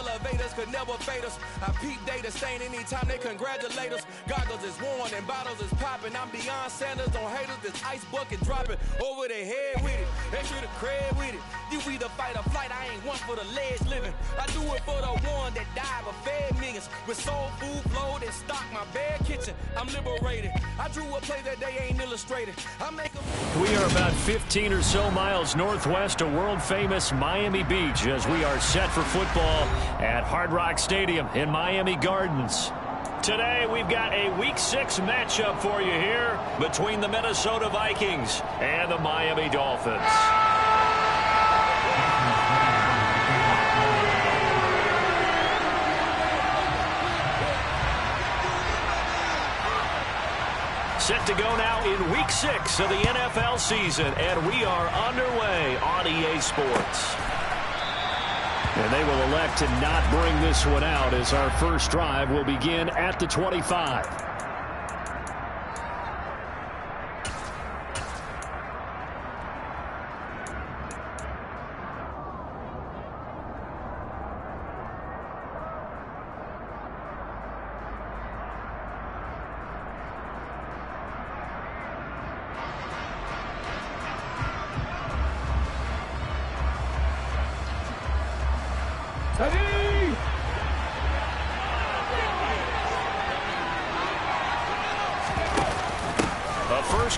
elevators could never fade us. I peep data stain anytime they congratulate us. Goggles is worn and bottles is popping. I'm Deion Sanders on haters, this ice bucket dropping over their head with it. Extra the cred with it. You either fight or flight, I ain't one for the ledge living. I do it for the one that died but fed millions. With soul food flowed and stock my bad kitchen. I'm liberated. I drew a play that they ain't illustrated. I make them. We are about 15 or so miles northwest of world-famous Miami Beach as we are set for football at Hard Rock Stadium in Miami Gardens. Today, we've got a Week 6 matchup for you here between the Minnesota Vikings and the Miami Dolphins. Set to go now in Week 6 of the NFL season, and we are underway on EA Sports. And they will elect to not bring this one out as our first drive will begin at the 25.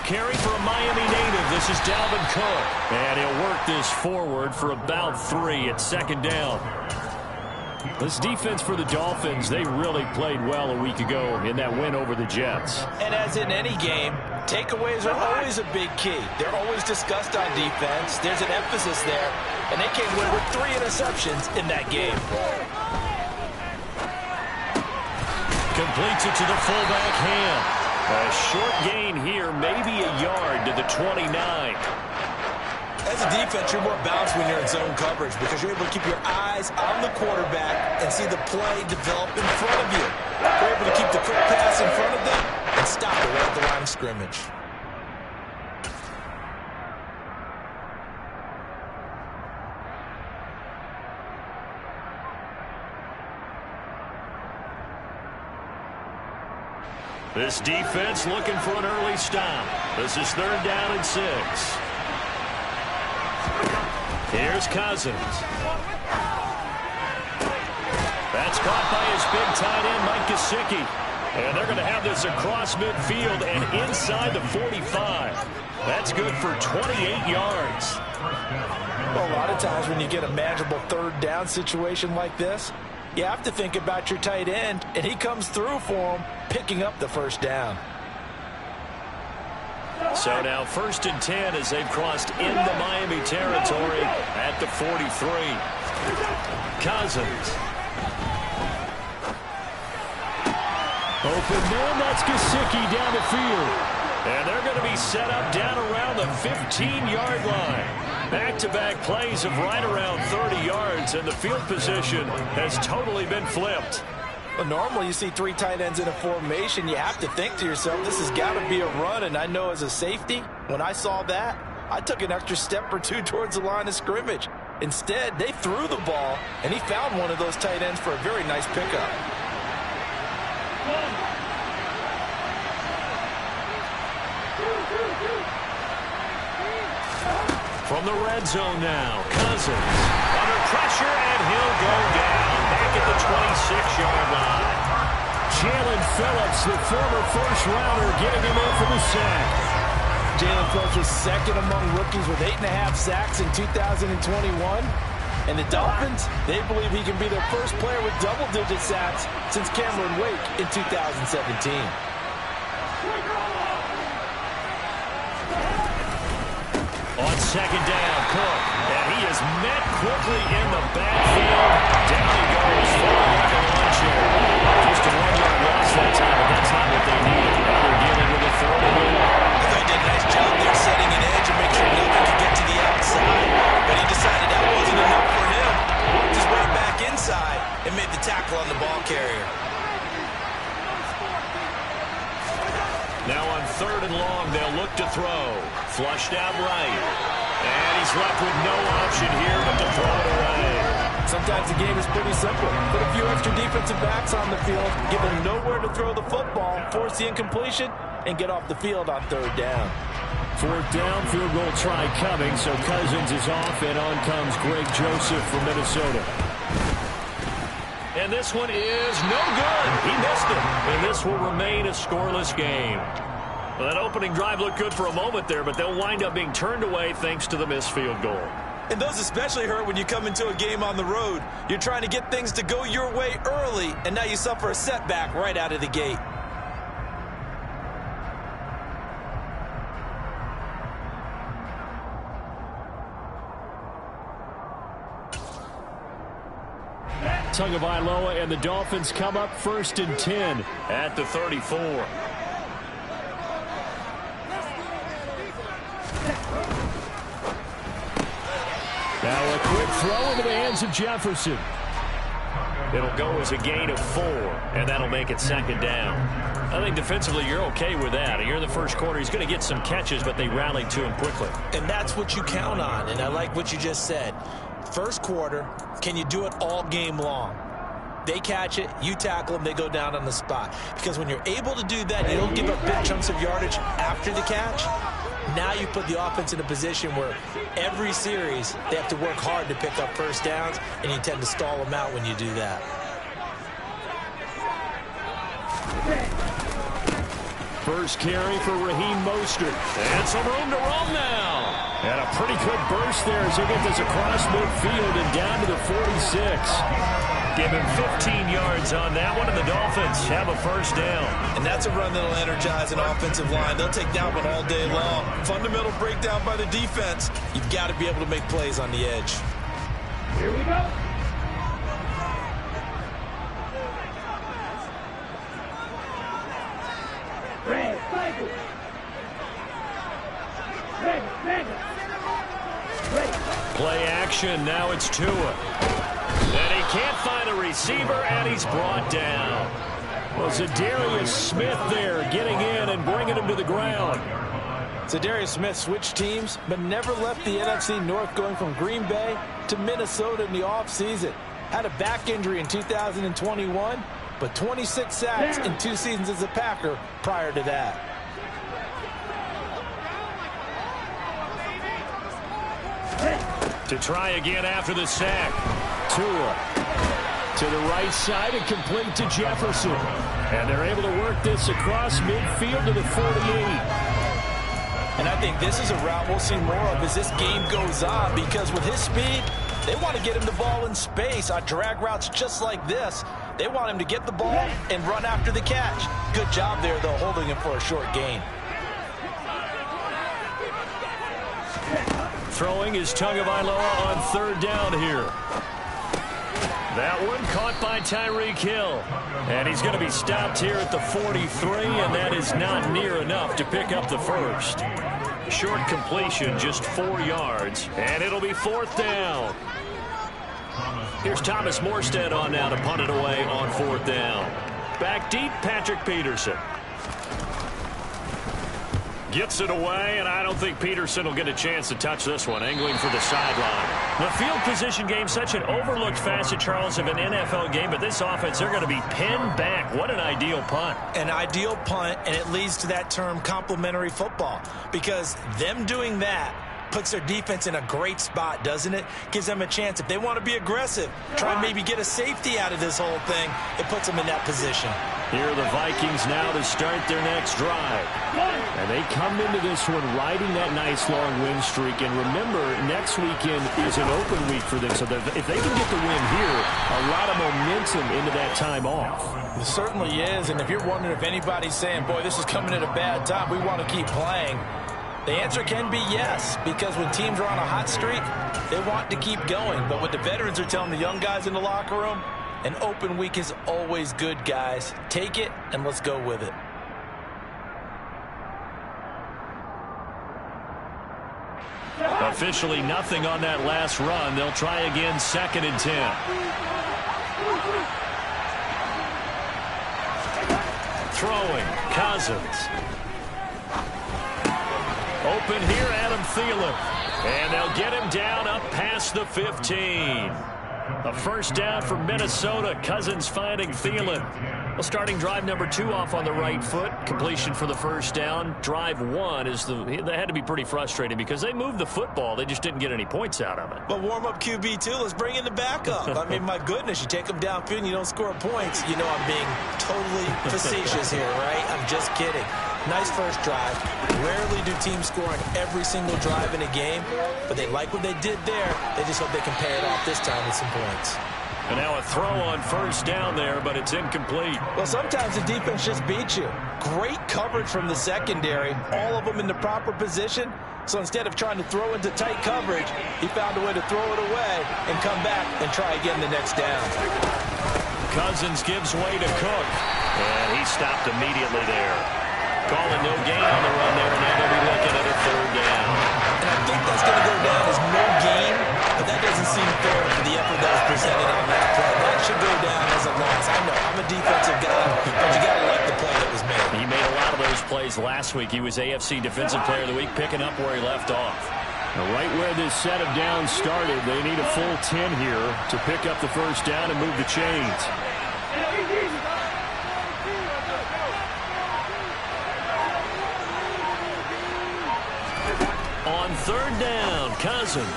Carry for a Miami native. This is Dalvin Cook. And he'll work this forward for about 3 at second down. This defense for the Dolphins, they really played well a week ago in that win over the Jets. And as in any game, takeaways are always a big key. They're always discussed on defense. There's an emphasis there. And they came away with 3 interceptions in that game. Completes it to the fullback hand. A short gain here, maybe a yard to the 29. As a defense, you're more balanced when you're in zone coverage because you're able to keep your eyes on the quarterback and see the play develop in front of you. You're able to keep the quick pass in front of them and stop it right at the line of scrimmage. This defense looking for an early stop. This is 3rd down and 6. Here's Cousins. That's caught by his big tight end, Mike Gesicki. And they're going to have this across midfield and inside the 45. That's good for 28 yards. Well, a lot of times when you get a manageable 3rd down situation like this, you have to think about your tight end, and he comes through for him, picking up the 1st down. So now 1st and 10 as they've crossed into Miami territory at the 43. Cousins. Open man, that's Gesicki down the field. And they're going to be set up down around the 15-yard line. Back-to-back plays of right around 30 yards, and the field position has totally been flipped. Well, normally you see 3 tight ends in a formation. You have to think to yourself, this has got to be a run. And I know as a safety, when I saw that, I took an extra step or 2 towards the line of scrimmage. Instead, they threw the ball, and he found one of those tight ends for a very nice pickup. From the red zone now, Cousins under pressure, and he'll go down back at the 26-yard line. Jalen Phillips, the former first-rounder, getting him in for the sack. Jalen Phillips was 2nd among rookies with 8.5 sacks in 2021. And the Dolphins, they believe he can be their first player with double-digit sacks since Cameron Wake in 2017. On 2nd down, Cook, and he is met quickly in the backfield. Down he goes for the launcher. Just a 1-yard loss that time, but that's not what they needed. Now they're dealing with a 3rd and long. I thought he did a nice job there setting an edge and make sure nothing could get to the outside. But he decided that wasn't enough for him. Worked his way back inside and made the tackle on the ball carrier. Now on 3rd and long, they'll look to throw. Flushed out right. And he's left with no option here but to throw it away. sometimes the game is pretty simple. Put a few extra defensive backs on the field, give them nowhere to throw the football, force the incompletion, and get off the field on third down. Fourth down, field goal try coming, so Cousins is off, and on comes Greg Joseph from Minnesota. And this one is no good. He missed it, and this will remain a scoreless game. Well, that opening drive looked good for a moment there, but they'll wind up being turned away thanks to the missed field goal. And those especially hurt when you come into a game on the road. You're trying to get things to go your way early, and now you suffer a setback right out of the gate. Tagovailoa and the Dolphins come up 1st and 10 at the 34. Now a quick throw into the hands of Jefferson. It'll go as a gain of 4, and that'll make it 2nd down. I think defensively you're okay with that. You're in the first quarter. He's going to get some catches, but they rallied to him quickly. And that's what you count on, and I like what you just said. First quarter, can you do it all game long? They catch it, you tackle them, they go down on the spot. Because when you're able to do that, you don't give up big chunks of yardage after the catch. Now you put the offense in a position where every series they have to work hard to pick up first downs, and you tend to stall them out when you do that. First carry for Raheem Mostert. And some room to roam now. And a pretty good burst there as he gets this across midfield and down to the 46. Give him 15 yards on that one, and the Dolphins have a first down. And that's a run that'll energize an offensive line. They'll take that one all day long. Fundamental breakdown by the defense. You've got to be able to make plays on the edge. Here we go. Play action, now it's Tua. And he can't find a receiver, and he's brought down. Well, Zadarius Smith there getting in and bringing him to the ground. Zadarius Smith switched teams, but never left the NFC North, going from Green Bay to Minnesota in the offseason. Had a back injury in 2021, but 26 sacks in 2 seasons as a Packer prior to that. To try again after the sack. Tua to the right side and complete to Jefferson. And they're able to work this across midfield to the 48. And I think this is a route we'll see more of as this game goes on, because with his speed, they want to get him the ball in space on drag routes just like this. They want him to get the ball and run after the catch. Good job there, though, holding him for a short gain. Throwing is Tagovailoa on 3rd down here. That one caught by Tyreek Hill. And he's going to be stopped here at the 43, and that is not near enough to pick up the first. Short completion, just 4 yards, and it'll be 4th down. Here's Thomas Morstead on now to punt it away on 4th down. Back deep, Patrick Peterson. Gets it away, and I don't think Peterson will get a chance to touch this one, angling for the sideline. The field position game, such an overlooked facet, Charles, of an NFL game, but this offense, they're going to be pinned back. What an ideal punt. An ideal punt, and it leads to that term complementary football, because them doing that puts their defense in a great spot, doesn't it? Gives them a chance. If they want to be aggressive, try and maybe get a safety out of this whole thing, it puts them in that position. Here are the Vikings now to start their next drive. And they come into this one riding that nice long win streak. And remember, next weekend is an open week for them. So if they can get the win here, a lot of momentum into that time off. It certainly is. And if you're wondering if anybody's saying, boy, this is coming at a bad time, we want to keep playing, the answer can be yes, because when teams are on a hot streak, they want to keep going. But what the veterans are telling the young guys in the locker room, an open week is always good, guys. Take it, and let's go with it. Officially nothing on that last run. They'll try again, 2nd and 10. Throwing, Cousins. Open here, Adam Thielen. And they'll get him down up past the 15. A first down for Minnesota. Cousins finding Thielen. Well, starting drive number 2 off on the right foot. Completion for the first down. Drive 1 is they had to be pretty frustrating because they moved the football. They just didn't get any points out of it. But warm-up QB, too. Let's bring in the backup. I mean, my goodness, you take them downfield and you don't score points. You know I'm being totally facetious here, right? I'm just kidding. Nice first drive. Rarely do teams score on every single drive in a game, but they like what they did there. They just hope they can pay it off this time with some points. And now a throw on first down there, but it's incomplete. Well, sometimes the defense just beats you. Great coverage from the secondary, all of them in the proper position. So instead of trying to throw into tight coverage, he found a way to throw it away and come back and try again the next down. Cousins gives way to Cook, and he stopped immediately there. Calling no gain on the run there, and now they'll be looking at a third down. And I think that's going to go down as no gain, but that doesn't seem fair for the effort that was presented on that play. That should go down as a loss. I know, I'm a defensive guy, but you got to like the play that was made. He made a lot of those plays last week. He was AFC Defensive Player of the Week, picking up where he left off. Now, right where this set of downs started, they need a full 10 here to pick up the first down and move the chains. On third down, Cousins.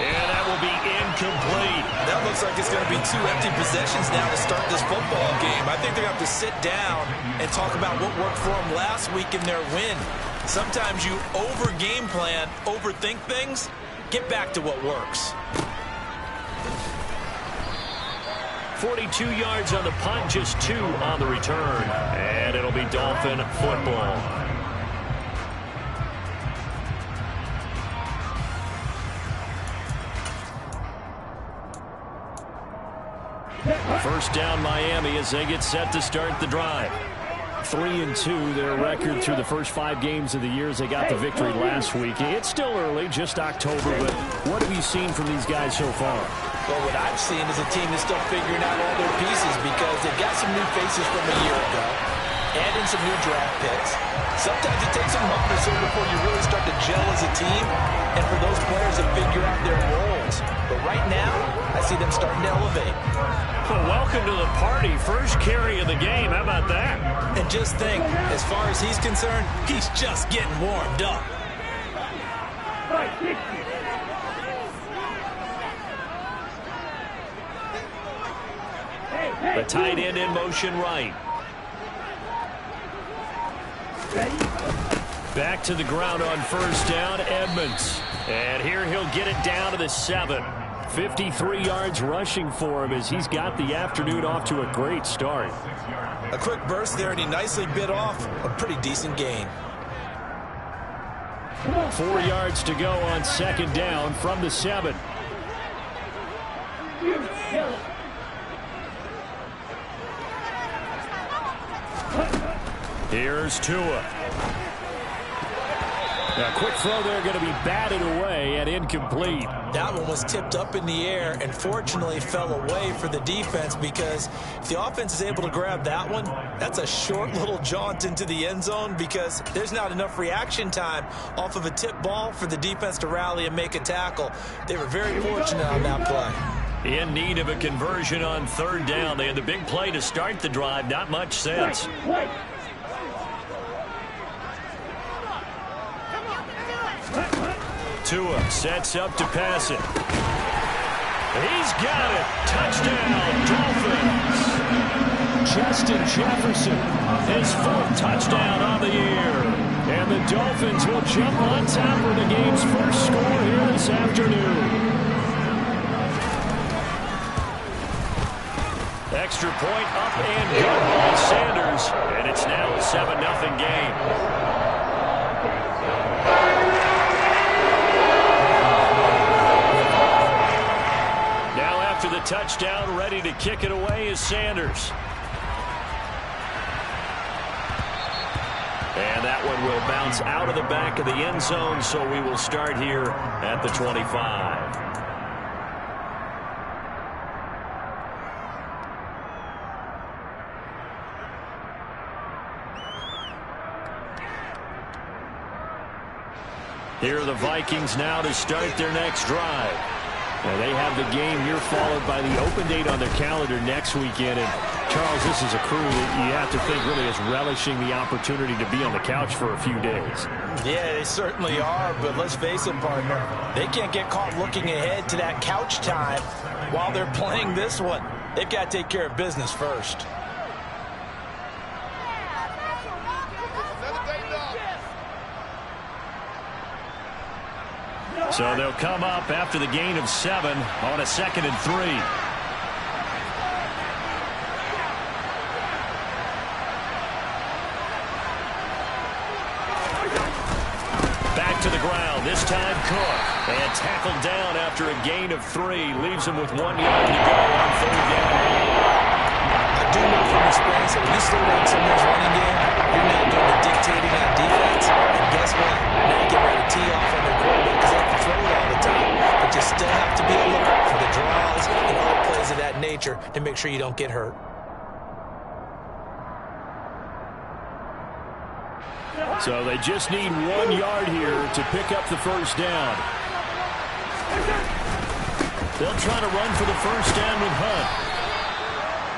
And that will be incomplete. That looks like it's going to be 2 empty possessions now to start this football game. I think they're going to have to sit down and talk about what worked for them last week in their win. Sometimes you over-game plan, overthink things. Get back to what works. 42 yards on the punt, just 2 on the return. And it'll be Dolphin football. First down Miami as they get set to start the drive. 3-2 their record through the first 5 games of the year as they got the victory last week. It's still early, just October, but what have you seen from these guys so far? Well, what I've seen is a team that's still figuring out all their pieces because they've got some new faces from a year ago, add in some new draft picks. Sometimes it takes a month or so before you really start to gel as a team and for those players to figure out their roles. But right now, I see them starting to elevate. Well, welcome to the party. First carry of the game. How about that? And just think, as far as he's concerned, he's just getting warmed up. The tight end in motion right. Back to the ground on first down, Edmonds. And here he'll get it down to the 7. 53 yards rushing for him as he's got the afternoon off to a great start. A quick burst there, and he nicely bit off a pretty decent gain. 4 yards to go on second down from the 7. Here's Tua. A quick throw there going to be batted away and incomplete. That one was tipped up in the air and fortunately fell away for the defense because if the offense is able to grab that one, that's a short little jaunt into the end zone because there's not enough reaction time off of a tip ball for the defense to rally and make a tackle. They were very fortunate on that play. In need of a conversion on third down. They had the big play to start the drive. Not much sense. Tua sets up to pass it. He's got it. Touchdown, Dolphins. Justin Jefferson, his 4th touchdown on the year. And the Dolphins will jump on top for the game's first score here this afternoon. Extra point up and good by Sanders. And it's now a 7-0 game. To the touchdown, ready to kick it away is Sanders. And that one will bounce out of the back of the end zone, so we will start here at the 25. Here are the Vikings now to start their next drive. Now they have the game here followed by the open date on their calendar next weekend. And, Charles, this is a crew that you have to think really is relishing the opportunity to be on the couch for a few days. Yeah, they certainly are, but let's face it, partner. They can't get caught looking ahead to that couch time while they're playing this one. They've got to take care of business first. So they'll come up after the gain of 7 on a 2nd and 3. Back to the ground, this time Cook. And tackled down after a gain of 3. Leaves him with 1 yard to go on 3rd down. I do know from experience that when you slow down someone's running game, you're now doing the dictating on defense. And guess what? Now you get ready to tee off on their quarterback because they have to throw it all the time. But you still have to be a lookout for the draws and other plays of that nature to make sure you don't get hurt. So they just need 1 yard here to pick up the first down. They'll try to run for the first down with Hunt.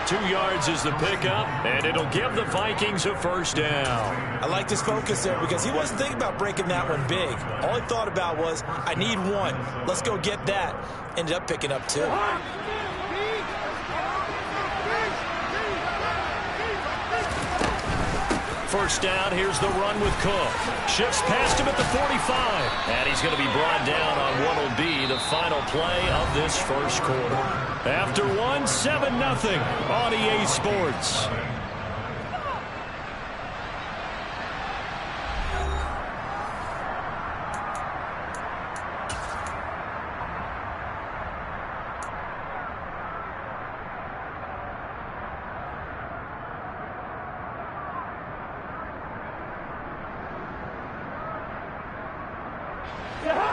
2 yards is the pickup, and it'll give the Vikings a first down. I like this focus there because he wasn't thinking about breaking that one big. All he thought about was, I need 1. Let's go get that. Ended up picking up 2. First down, here's the run with Cook. Shifts past him at the 45. And he's going to be brought down on what will be the final play of this first quarter. After 1, 7-0 on EA Sports.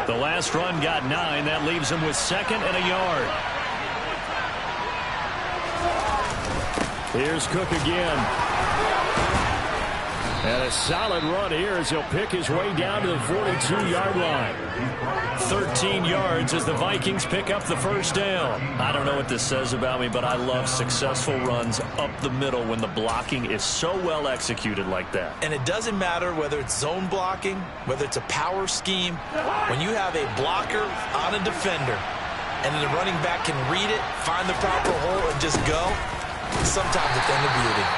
The last run got 9. That leaves him with 2nd and a yard. Here's Cook again. And a solid run here as he'll pick his way down to the 42-yard line. 13 yards as the Vikings pick up the first down. I don't know what this says about me, but I love successful runs up the middle when the blocking is so well executed like that. And it doesn't matter whether it's zone blocking, whether it's a power scheme. When you have a blocker on a defender and the running back can read it, find the proper hole, and just go, sometimes a thing of beauty.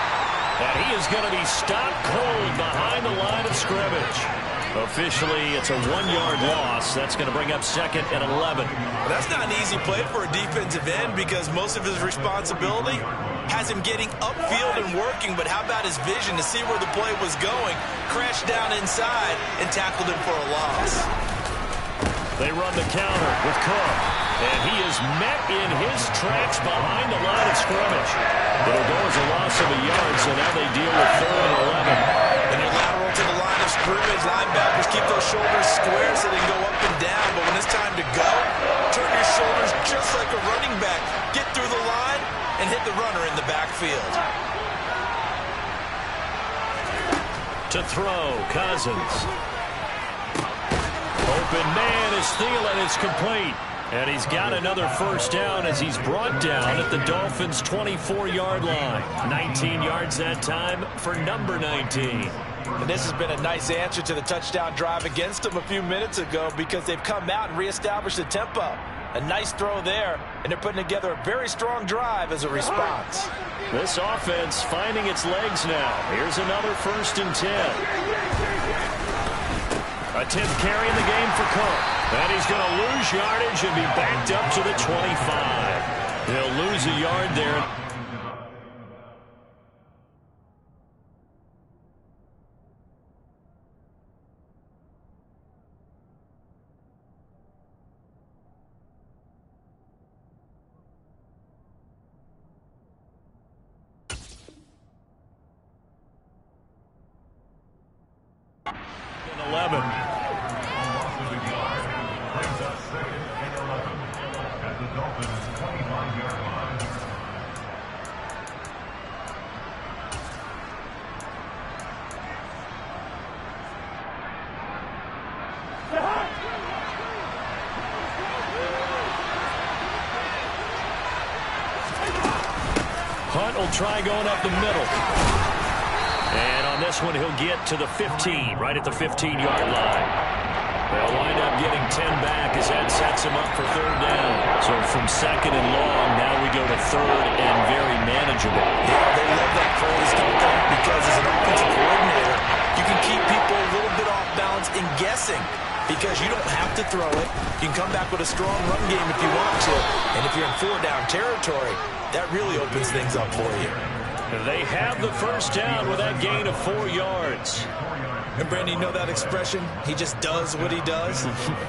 And he is going to be stopped cold behind the line of scrimmage. Officially, it's a 1-yard loss. That's going to bring up 2nd and 11. Well, that's not an easy play for a defensive end because most of his responsibility has him getting upfield and working. But how about his vision to see where the play was going, crashed down inside, and tackled him for a loss. They run the counter with Cook. And he is met in his tracks behind the line of scrimmage. It'll go as a loss of a yard, so now they deal with 3rd and 11. And you're lateral to the line of scrimmage. Linebackers keep those shoulders square so they can go up and down. But when it's time to go, turn your shoulders just like a running back. Get through the line and hit the runner in the backfield. To throw, Cousins. Open man is Thielen. It's complete. And he's got another first down as he's brought down at the Dolphins' 24-yard line. 19 yards that time for number 19. And this has been a nice answer to the touchdown drive against them a few minutes ago because they've come out and reestablished the tempo. A nice throw there, and they're putting together a very strong drive as a response. This offense finding its legs now. Here's another 1st and 10. A 10th carry in the game for Cook. And he's going to lose yardage and be backed up to the 25. He'll lose a yard there. And 11. Hunt will try going up the middle. And on this one, he'll get to the 15, right at the 15-yard line. They'll wind up getting 10 back as that sets him up for third down. So from second and long, now we go to third and very manageable. Yeah, they love that phrase, don't they? Because as an offensive coordinator, you can keep people a little bit off balance in guessing because you don't have to throw it. You can come back with a strong run game if you want to. And if you're in four-down territory, that really opens things up for you. They have the first down with that gain of 4 yards. And Brandon, you know that expression? He just does what he does.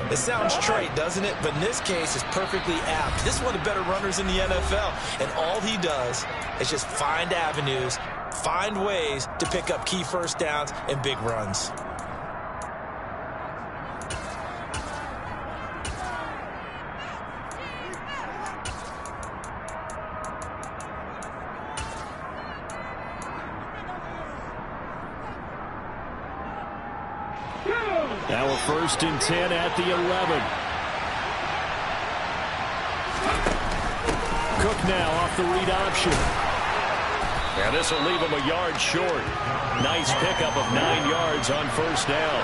It sounds trite, doesn't it? But in this case, it's perfectly apt. This is one of the better runners in the NFL. And all he does is just find avenues, find ways to pick up key first downs and big runs. Now we're first and 10 at the 11. Cook now off the read option. And this will leave him a yard short. Nice pickup of 9 yards on first down.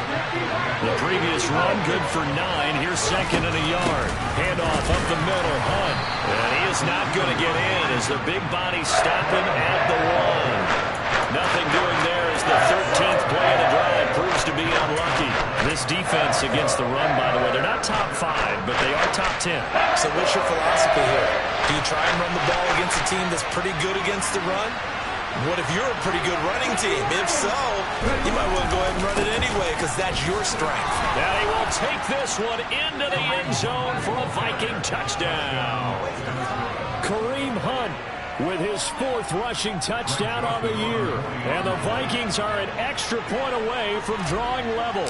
The previous run good for 9. Here's second and a yard. Handoff up the middle. Hunt. And he is not going to get in as the big body stop him at the 1. Nothing doing there as the 13th play of the drive proves to be unlucky. This defense against the run, by the way, they're not top 5, but they are top 10. So what's your philosophy here? Do you try and run the ball against a team that's pretty good against the run? What if you're a pretty good running team? If so, you might want to go ahead and run it anyway because that's your strength. Now he will take this one into the end zone for a Viking touchdown. Kareem Hunt with his 4th rushing touchdown on the year. And the Vikings are an extra point away from drawing level.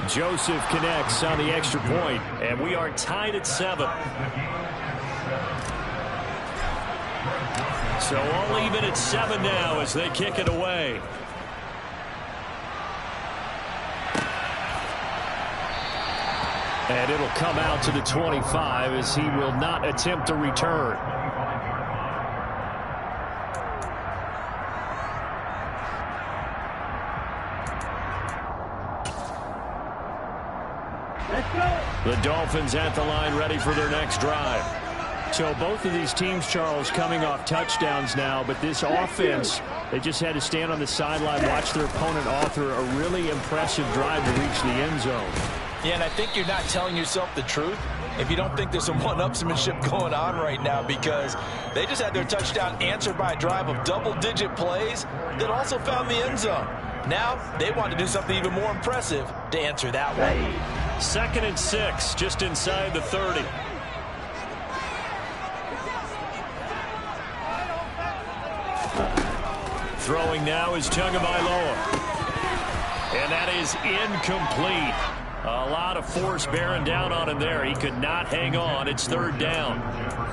Joseph connects on the extra point, and we are tied at 7. So all even at 7 now as they kick it away. And it'll come out to the 25 as he will not attempt to return. The Dolphins at the line ready for their next drive. So both of these teams, Charles, coming off touchdowns now, but this offense, they just had to stand on the sideline, watch their opponent author a really impressive drive to reach the end zone. Yeah, and I think you're not telling yourself the truth if you don't think there's some one-upsmanship going on right now because they just had their touchdown answered by a drive of double-digit plays that also found the end zone. Now they want to do something even more impressive to answer that one. 2nd and 6, just inside the 30. Throwing now is Tagovailoa. And that is incomplete. A lot of force bearing down on him there. He could not hang on. It's 3rd down.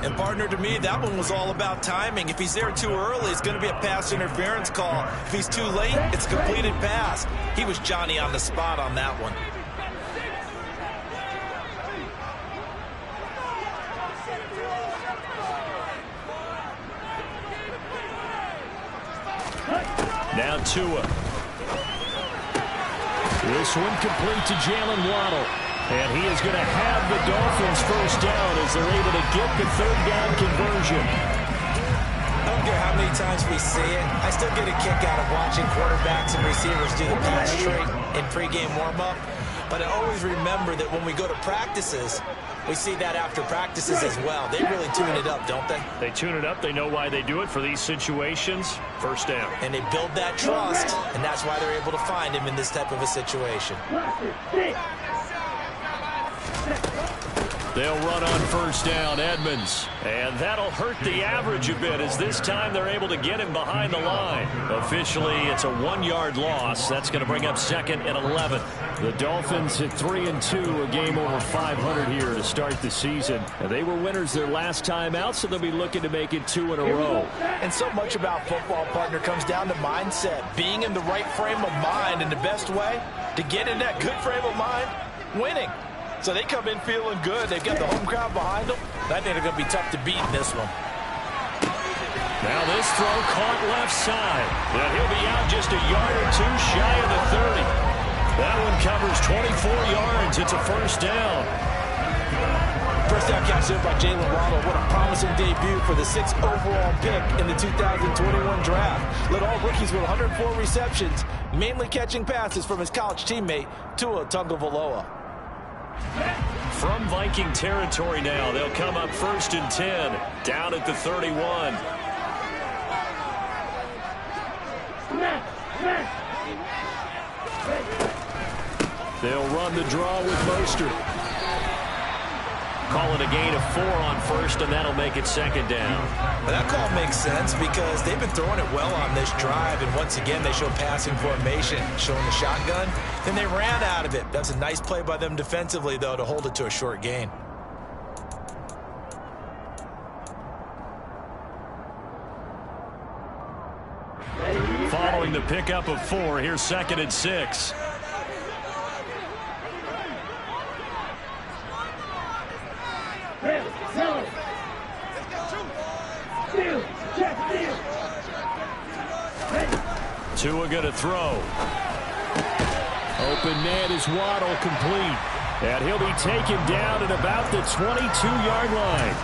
And partner, to me, that one was all about timing. If he's there too early, it's going to be a pass interference call. If he's too late, it's a completed pass. He was Johnny on the spot on that one. Now Tua. This one complete to Jalen Waddle. And he is going to have the Dolphins first down as they're able to get the 3rd down conversion. I don't care how many times we see it. I still get a kick out of watching quarterbacks and receivers do the pass trick in pregame warm-up. But I always remember that when we go to practices, we see that after practices as well. They really tune it up, don't they? They tune it up. They know why they do it for these situations. First down. And they build that trust, and that's why they're able to find him in this type of a situation. They'll run on first down, Edmonds. And that'll hurt the average a bit as this time they're able to get him behind the line. Officially, it's a 1-yard loss. That's going to bring up 2nd and 11. The Dolphins at 3-2, a game over 500 here to start the season. And they were winners their last time out, so they'll be looking to make it 2 in a row. And so much about football, partner, comes down to mindset. Being in the right frame of mind, and the best way to get in that good frame of mind, winning. So they come in feeling good. They've got the home crowd behind them. I think they're going to be tough to beat in this one. Now this throw caught left side. And he'll be out just a yard or two shy of the 30. That one covers 24 yards. It's a first down. First down catch there by Jalen Waddle. What a promising debut for the 6th overall pick in the 2021 draft. Led all rookies with 104 receptions, mainly catching passes from his college teammate, Tua Tagovailoa. From Viking territory now, they'll come up 1st and 10, down at the 31. They'll run the draw with Mostert. Call it a gain of 4 on 1st, and that'll make it 2nd down. Well, that call makes sense because they've been throwing it well on this drive, and once again they show passing formation, showing the shotgun. Then they ran out of it. That's a nice play by them defensively, though, to hold it to a short gain. Following the pickup of 4, here's 2nd and 6. Tua going to throw. Open net is Waddle, complete. And he'll be taken down at about the 22-yard line.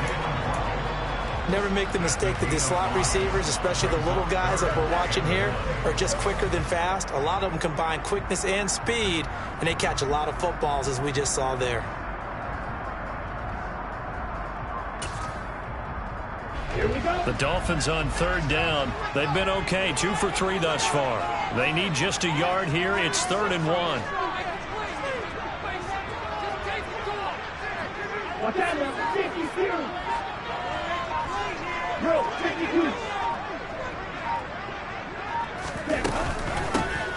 Never make the mistake that the slot receivers, especially the little guys like we're watching here, are just quicker than fast. A lot of them combine quickness and speed, and they catch a lot of footballs, as we just saw there. The Dolphins on 3rd down. They've been okay, 2 for 3 thus far. They need just a yard here. It's 3rd and 1.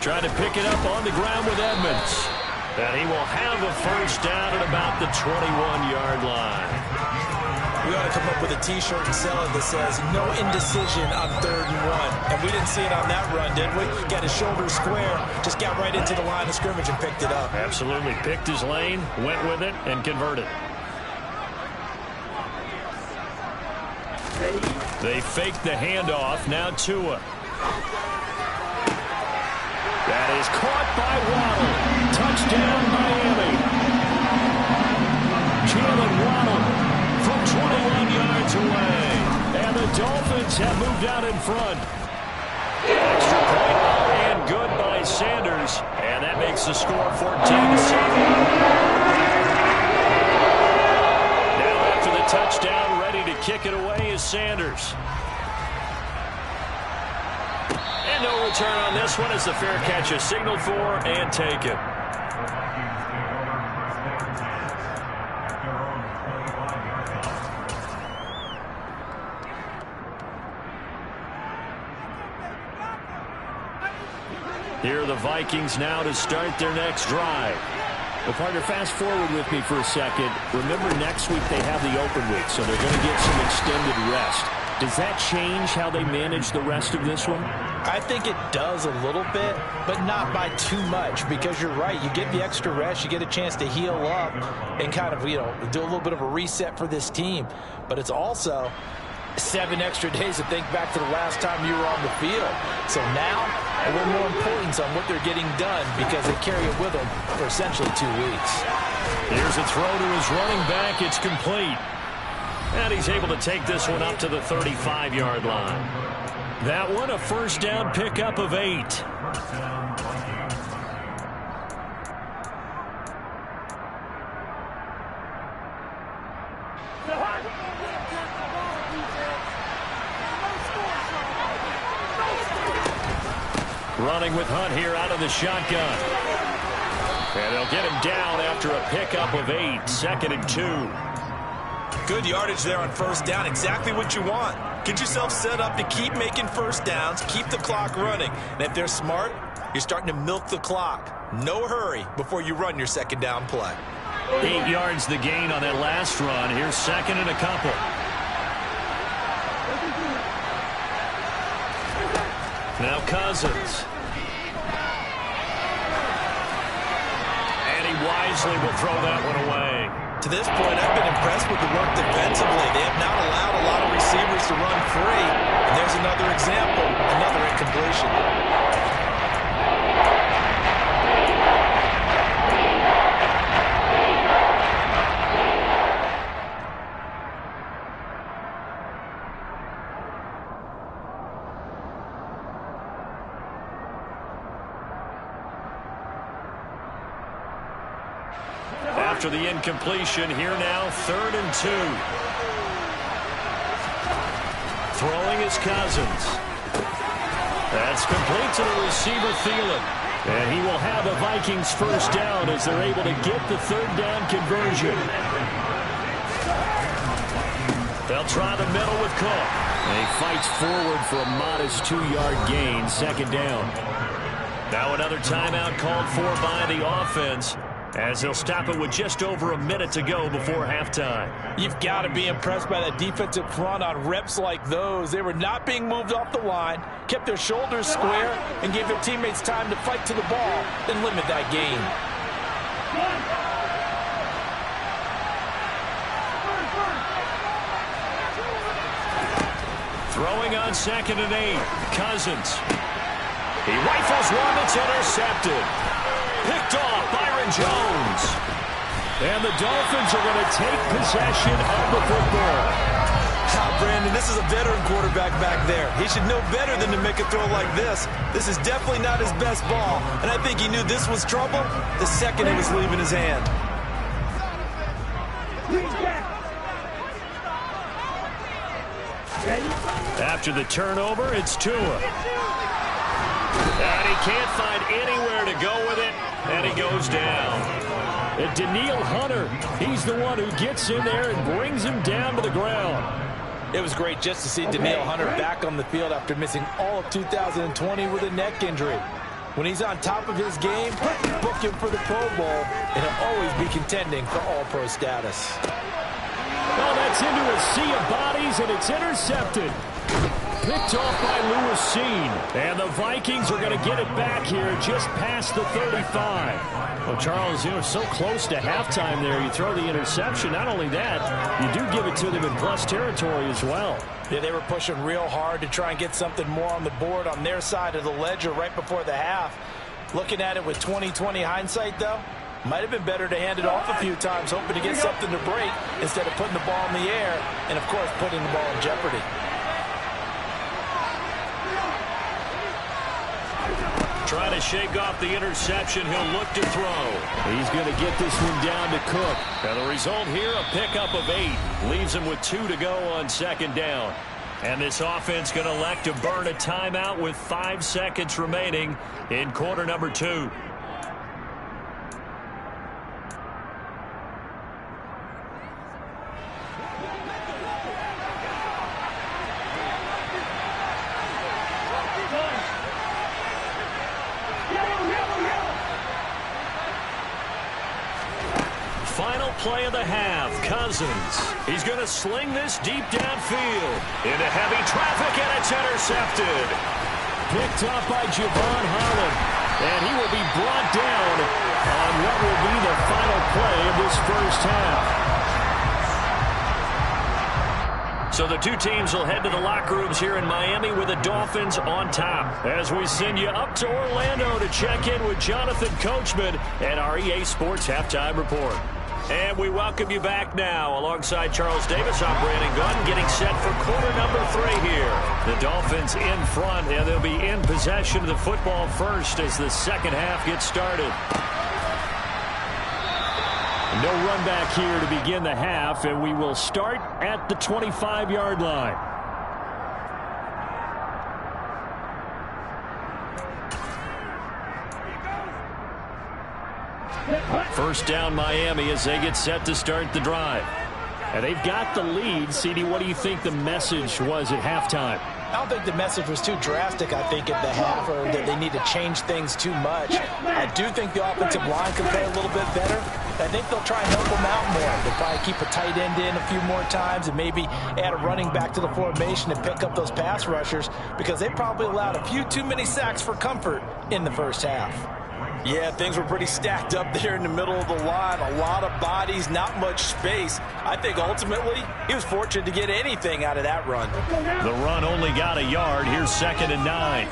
Trying to pick it up on the ground with Edmonds. And he will have a first down at about the 21-yard line. We ought to come up with a T-shirt and sell it that says, no indecision on 3rd and 1. And we didn't see it on that run, did we? Got his shoulders square, just got right into the line of scrimmage and picked it up. Absolutely. Picked his lane, went with it, and converted. They faked the handoff. Now Tua. That is caught by Waddle. Touchdown, Miami. Jalen Waddle from 21 yards away. And the Dolphins have moved out in front. Extra point and good by Sanders. And that makes the score 14-7. Now after the touchdown, ready to kick it away is Sanders. And no return on this one as the fair catch is signaled for and taken. Here are the Vikings now to start their next drive. Well, partner, fast forward with me for a second. Remember, next week they have the open week, so they're going to get some extended rest. Does that change how they manage the rest of this one? I think it does a little bit, but not by too much, because you're right. You get the extra rest, you get a chance to heal up and kind of, do a little bit of a reset for this team. But it's also 7 extra days to think back to the last time you were on the field. So now, a little more importance on what they're getting done because they carry it with them for essentially 2 weeks. Here's a throw to his running back. It's complete. And he's able to take this one up to the 35-yard line. That one, a first down pickup of 8. Running with Hunt here out of the shotgun. And they'll get him down after a pickup of 8. 2nd and 2. Good yardage there on first down. Exactly what you want. Get yourself set up to keep making first downs, keep the clock running. And if they're smart, you're starting to milk the clock. No hurry before you run your second down play. 8 yards the gain on that last run. Here's 2nd and a couple. Now Cousins. And he wisely will throw that one away. To this point, I've been impressed with the work defensively. They have not allowed a lot of receivers to run free. And there's another example, another incompletion. After the incompletion, here now, 3rd and 2. Throwing is Cousins. That's complete to the receiver, Thielen. And he will have the Vikings first down as they're able to get the 3rd down conversion. They'll try the middle with Cook. And he fights forward for a modest 2-yard gain, 2nd down. Now another timeout called for by the offense, as they'll stop it with just over a minute to go before halftime. You've got to be impressed by that defensive front on reps like those. They were not being moved off the line, kept their shoulders square, and gave their teammates time to fight to the ball and limit that gain. Throwing on 2nd and 8, Cousins. He rifles one that's intercepted. Picked off Byron Jones. And the Dolphins are going to take possession of the football. Brandon, this is a veteran quarterback back there. He should know better than to make a throw like this. This is definitely not his best ball, and I think he knew this was trouble the second it was leaving his hand. After the turnover, it's Tua. And he can't find anywhere to go with it, and he goes down. And Danielle Hunter, he's the one who gets in there and brings him down to the ground. It was great just to see Danielle Hunter back on the field after missing all of 2020 with a neck injury. When he's on top of his game, book him for the Pro Bowl, and he'll always be contending for All-Pro status. Well, that's into a sea of bodies, and it's intercepted. Picked off by Lewis Seen. And the Vikings are going to get it back here just past the 35. Well, Charles, you know, so close to halftime there. You throw the interception. Not only that, you do give it to them in plus territory as well. Yeah, they were pushing real hard to try and get something more on the board on their side of the ledger right before the half. Looking at it with 20/20 hindsight, though, might have been better to hand it off a few times, hoping to get something to break instead of putting the ball in the air and, of course, putting the ball in jeopardy. Trying to shake off the interception. He'll look to throw. He's going to get this one down to Cook. And the result here, a pickup of 8. Leaves him with 2 to go on 2nd down. And this offense going to elect to burn a timeout with 5 seconds remaining in quarter number 2. Final play of the half, Cousins. He's going to sling this deep downfield. Into heavy traffic, and it's intercepted. Picked up by Javon Holland. And he will be brought down on what will be the final play of this first half. So the two teams will head to the locker rooms here in Miami with the Dolphins on top. As we send you up to Orlando to check in with Jonathan Coachman and our EA Sports Halftime Report. And we welcome you back now. Alongside Charles Davis, I'm Brandon Gunn, getting set for quarter number 3 here. The Dolphins in front, and they'll be in possession of the football first as the second half gets started. No run back here to begin the half, and we will start at the 25-yard line. First down, Miami, as they get set to start the drive. And they've got the lead. CD, what do you think the message was at halftime? I don't think the message was too drastic, I think, at the half, or that they need to change things too much. I do think the offensive line could play a little bit better. I think they'll try and help them out more. They'll probably keep a tight end in a few more times and maybe add a running back to the formation and pick up those pass rushers, because they probably allowed a few too many sacks for comfort in the first half. Yeah, things were pretty stacked up there in the middle of the line. A lot of bodies, not much space. I think ultimately he was fortunate to get anything out of that run. The run only got a yard. Here's 2nd and 9.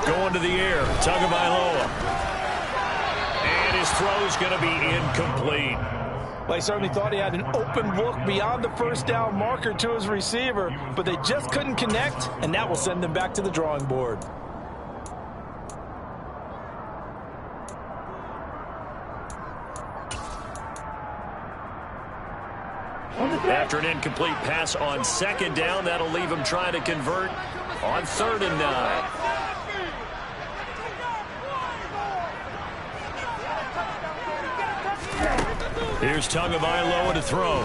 Going to the air, Tagovailoa. And his throw's going to be incomplete. Well, he certainly thought he had an open look beyond the first down marker to his receiver, but they just couldn't connect, and that will send them back to the drawing board. After an incomplete pass on 2nd down, that'll leave him trying to convert on 3rd and 9. Here's Tagovailoa to throw.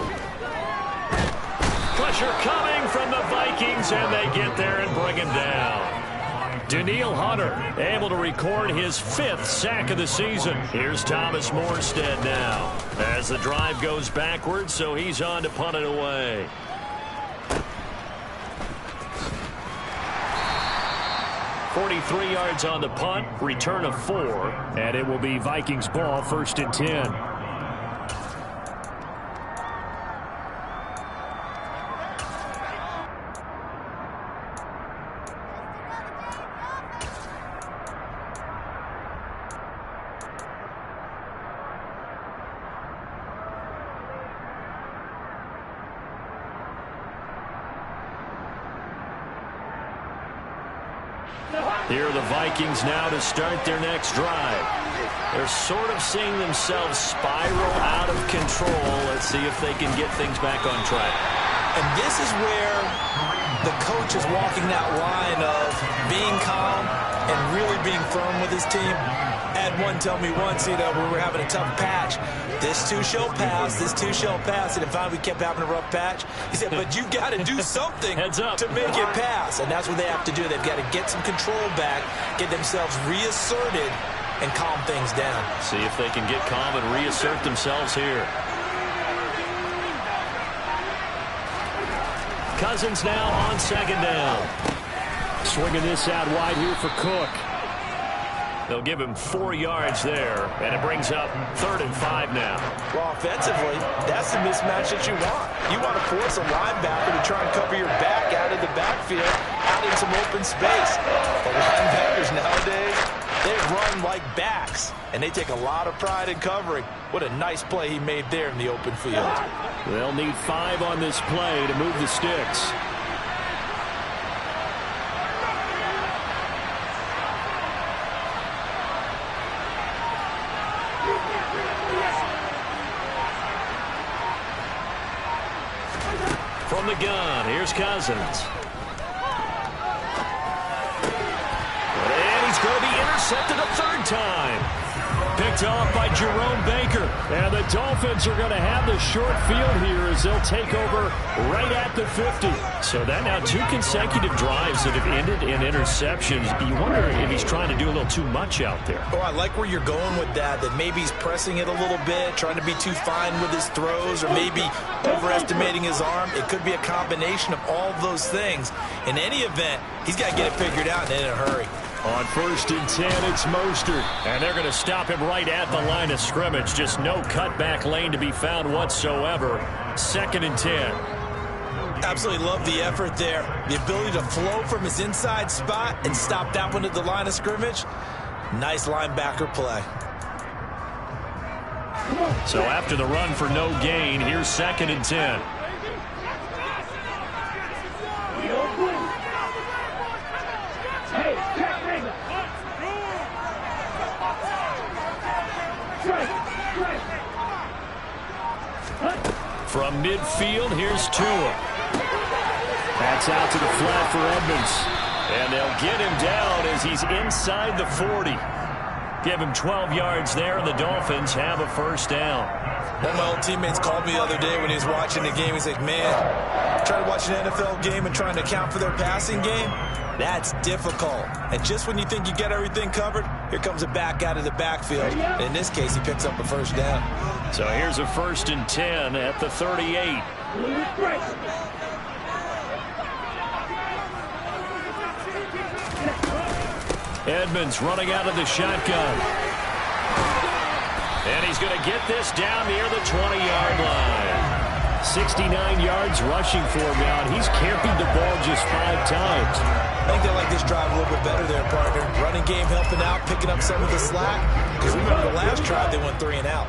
Pressure coming from the Vikings, and they get there and bring him down. Danielle Hunter able to record his 5th sack of the season. Here's Thomas Morstead now as the drive goes backwards, so he's on to punt it away. .43 yards on the punt, return of 4, and it will be Vikings ball, 1st and 10. Here are the Vikings now to start their next drive. They're sort of seeing themselves spiral out of control. Let's see if they can get things back on track. And this is where the coach is walking that line of being calm and really being firm with his team. Had one tell me once, we were having a tough patch. This too shall pass, this too shall pass. And finally we kept having a rough patch. He said, but you got to do something to make it pass. And that's what they have to do. They've got to get some control back, get themselves reasserted, and calm things down. See if they can get calm and reassert themselves here. Cousins now on 2nd down. Swinging this out wide here for Cook. They'll give him 4 yards there, and it brings up 3rd and 5 now. Well, offensively, that's the mismatch that you want. You want to force a linebacker to try and cover your back out of the backfield, out in some open space. The linebackers nowadays, they run like backs, and they take a lot of pride in covering. What a nice play he made there in the open field. They'll need 5 on this play to move the sticks. From the gun, here's Cousins. And he's going to be intercepted a 3rd time. Picked off by Jerome Baker. And the Dolphins are going to have the short field here as they'll take over right at the 50. So that now 2 consecutive drives that have ended in interceptions. You wonder if he's trying to do a little too much out there. Oh, I like where you're going with that maybe he's pressing it a little bit, trying to be too fine with his throws, or maybe overestimating his arm. It could be a combination of all those things. In any event, he's got to get it figured out and in a hurry. On 1st and 10, it's Mostert. And they're going to stop him right at the line of scrimmage. Just no cutback lane to be found whatsoever. 2nd and 10. Absolutely love the effort there. The ability to flow from his inside spot and stop that one at the line of scrimmage. Nice linebacker play. So after the run for no gain, here's 2nd and 10. From midfield, here's Tua. That's out to the flat for Edmonds. And they'll get him down as he's inside the 40. Give him 12 yards there, and the Dolphins have a first down. One of my old teammates called me the other day when he was watching the game. He's like, man, trying to watch an NFL game and trying to account for their passing game, that's difficult. And just when you think you get everything covered, here comes a back out of the backfield. And in this case, he picks up a first down. So here's a 1st and 10 at the 38. Edmonds running out of the shotgun. And he's going to get this down near the 20-yard line. 69 yards rushing for him now, and he's carried the ball just 5 times. I think they like this drive a little bit better there, partner. Running game helping out, picking up some of the slack. Because remember the last drive, they went 3 and out.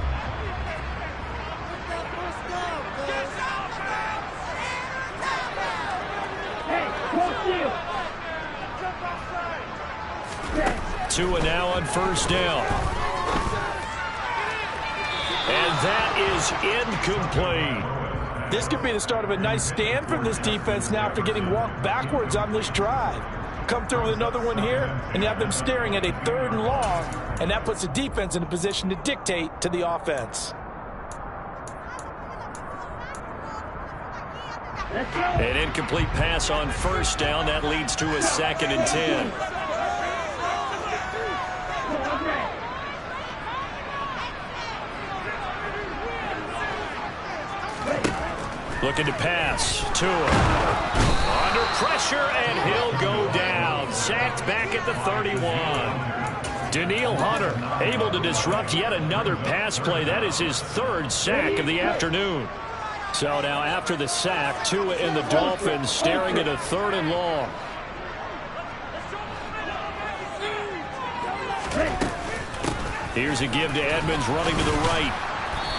Tua now on first down. And that is incomplete. This could be the start of a nice stand from this defense now after getting walked backwards on this drive. Come through with another one here, and you have them staring at a 3rd and long, and that puts the defense in a position to dictate to the offense. An incomplete pass on first down. That leads to a 2nd and 10. Looking to pass. Tua under pressure, and he'll go down. Sacked back at the 31. Danielle Hunter able to disrupt yet another pass play. That is his 3rd sack of the afternoon. So now after the sack, Tua and the Dolphins staring at a 3rd and long. Here's a give to Edmonds running to the right.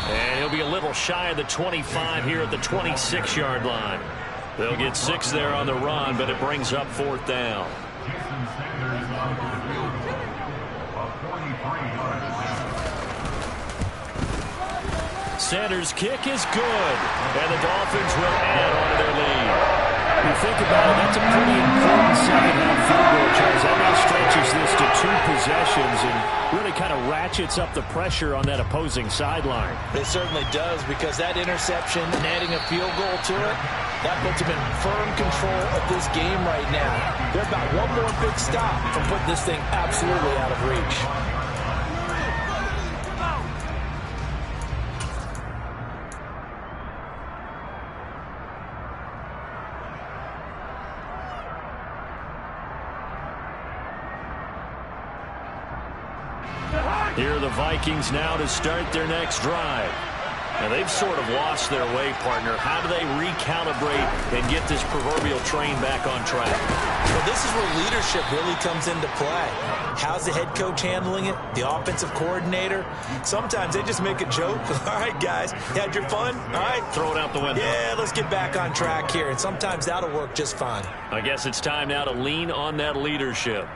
And he'll be a little shy of the 25 here at the 26-yard line. They'll get 6 there on the run, but it brings up 4th down. Sanders' kick is good, and the Dolphins will add on to their lead. You think about it, that's a pretty important second-half field goal, Charles. That now stretches this to 2 possessions and really kind of ratchets up the pressure on that opposing sideline. It certainly does, because that interception and adding a field goal to it, that puts them in firm control of this game right now. They're about one more big stop from putting this thing absolutely out of reach. Here are the Vikings now to start their next drive. Now they've sort of lost their way, partner. How do they recalibrate and get this proverbial train back on track? Well, this is where leadership really comes into play. How's the head coach handling it? The offensive coordinator? Sometimes they just make a joke. All right, guys, you had your fun? All right. Throw it out the window. Yeah, let's get back on track here. And sometimes that'll work just fine. I guess it's time now to lean on that leadership.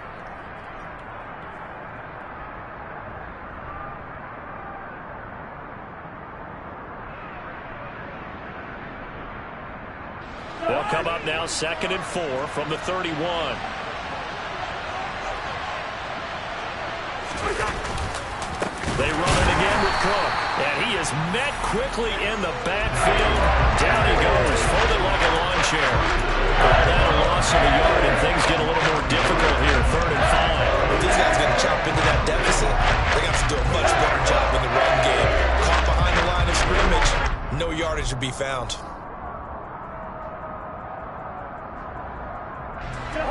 They'll come up now 2nd and 4 from the 31. They run it again with Cook. And he is met quickly in the backfield. Down he goes, folded like a lawn chair. That a loss of a yard, and things get a little more difficult here. 3rd and 5. If these guys going to chop into that deficit, they got to do a much better job in the run game. Caught behind the line of scrimmage, no yardage to be found.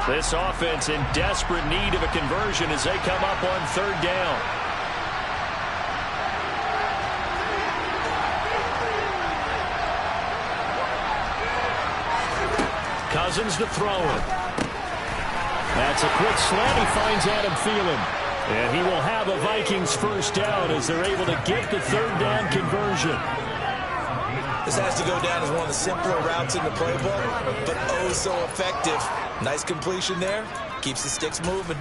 This offense in desperate need of a conversion as they come up on 3rd down. Cousins to throw it. That's a quick slant. He finds Adam Thielen. And he will have a Vikings first down as they're able to get the 3rd down conversion. This has to go down as one of the simpler routes in the playbook, but oh so effective. Nice completion there. Keeps the sticks moving.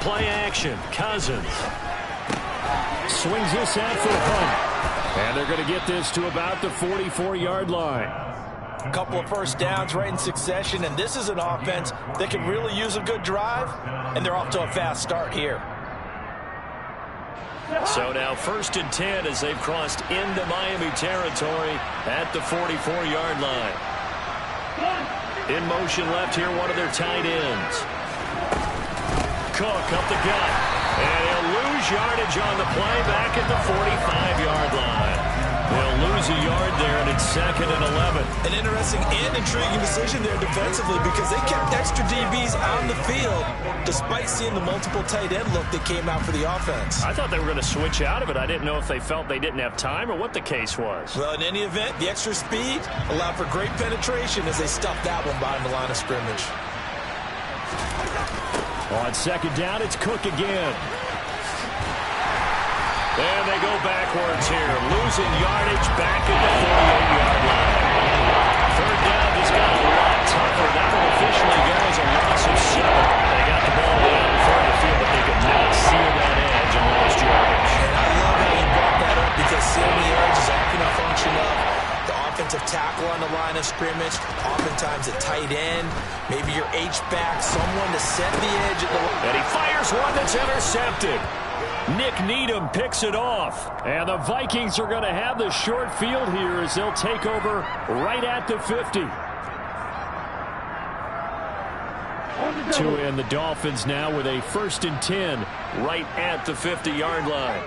play action. Cousins swings this out for a punt. And they're going to get this to about the 44-yard line. A couple of first downs right in succession, and this is an offense that can really use a good drive, and they're off to a fast start here. So now 1st and 10 as they've crossed into Miami territory at the 44-yard line. In motion left here, one of their tight ends. Cook up the gut. And he'll lose yardage on the play back at the 45-yard line. They'll lose a yard there, and it's 2nd and 11. An interesting and intriguing decision there defensively because they kept extra DBs on the field despite seeing the multiple tight end look that came out for the offense. I thought they were going to switch out of it. I didn't know if they felt they didn't have time or what the case was. Well, in any event, the extra speed allowed for great penetration as they stuffed that one behind the line of scrimmage. On 2nd down, it's Cook again. And they go backwards here, losing yardage back at the 48-yard line. 3rd down just got a lot tougher. That one officially goes a loss of 7. They got the ball out in front of the field, but they could not seal that edge and lost yardage. And I love how you brought that up because sealing the edge is often a function of the offensive tackle on the line of scrimmage, oftentimes a tight end, maybe your H-back, someone to set the edge at the line. And he fires one that's intercepted. Nick Needham picks it off. And the Vikings are going to have the short field here as they'll take over right at the 50. And the Dolphins now with a 1st and 10 right at the 50-yard line.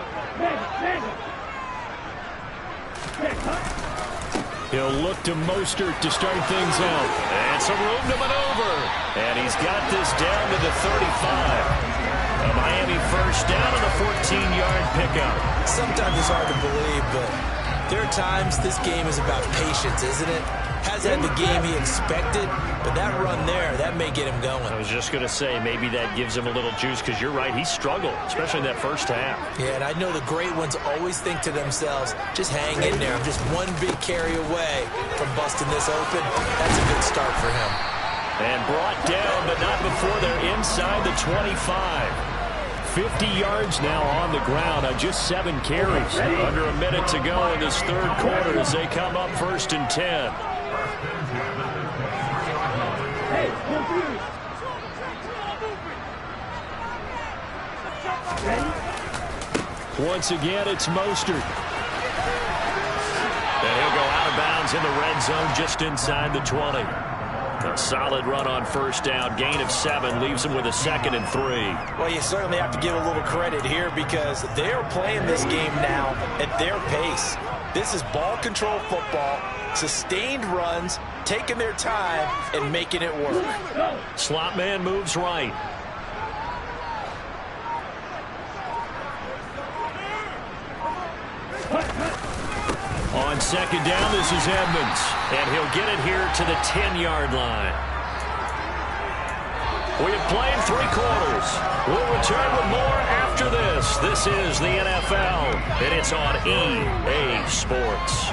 He'll look to Mostert to start things out. And some room to maneuver. And he's got this down to the 35. A Miami 1st down on a 14-yard pickup. Sometimes it's hard to believe, but there are times this game is about patience, isn't it? Hasn't had the game he expected, but that run there, that may get him going. I was just going to say, maybe that gives him a little juice, because you're right, he struggled, especially in that first half. Yeah, and I know the great ones always think to themselves, just hang in there. I'm just one big carry away from busting this open. That's a good start for him. And brought down, but not before they're inside the 25. 50 yards now on the ground on just 7 carries. Under a minute to go in this 3rd quarter as they come up 1st and 10. Once again, it's Mostert. And he'll go out of bounds in the red zone just inside the 20. A solid run on 1st down. Gain of 7 leaves him with a 2nd and 3. Well, you certainly have to give a little credit here because they're playing this game now at their pace. This is ball control football, sustained runs, taking their time and making it work. Slot man moves right. On 2nd down, this is Edmonds. And he'll get it here to the 10-yard line. We have played 3 quarters. We'll return with more after this. This is the NFL, and it's on EA Sports.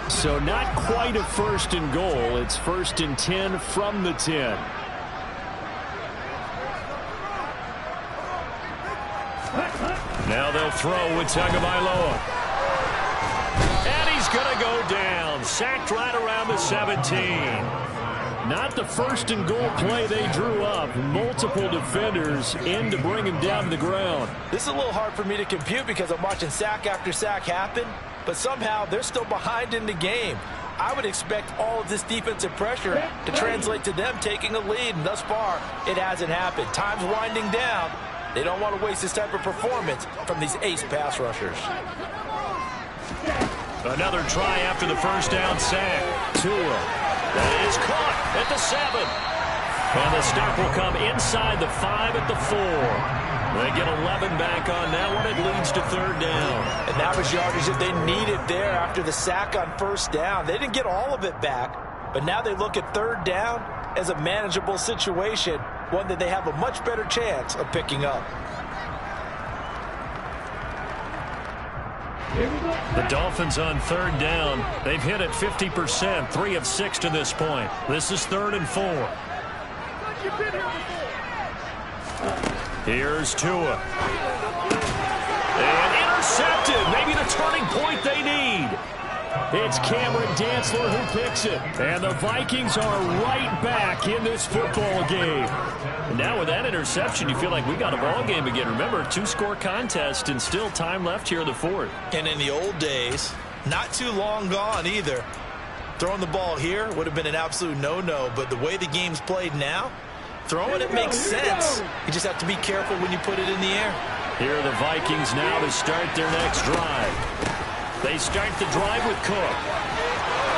So not quite a 1st and goal. It's 1st and 10 from the 10. Now they'll throw with Tagovailoa. And he's going to go down. Sacked right around the 17. Not the 1st and goal play they drew up. Multiple defenders in to bring him down to the ground. This is a little hard for me to compute because I'm watching sack after sack happen, but somehow they're still behind in the game. I would expect all of this defensive pressure to translate to them taking a lead, and thus far, it hasn't happened. Time's winding down. They don't want to waste this type of performance from these ace pass rushers. Another try after the 1st down sack. Tua. That is caught at the 7. And the stop will come inside the 5 at the 4. They get 11 back on that one. It leads to 3rd down. And that was yardage that they needed there after the sack on 1st down. They didn't get all of it back, but now they look at 3rd down as a manageable situation, one that they have a much better chance of picking up. Here we go. The Dolphins on third down. They've hit it 50%, 3 of 6 to this point. This is 3rd and 4. Here's Tua. And intercepted. Maybe the turning point they need. It's Cameron Dantzler who picks it. And the Vikings are right back in this football game. And now with that interception, you feel like we got a ball game again. Remember, 2-score contest and still time left here in the 4th. And in the old days, not too long gone either, throwing the ball here would have been an absolute no-no. But the way the game's played now, throwing it makes sense. You just have to be careful when you put it in the air. Here are the Vikings now to start their next drive. They start the drive with Cook.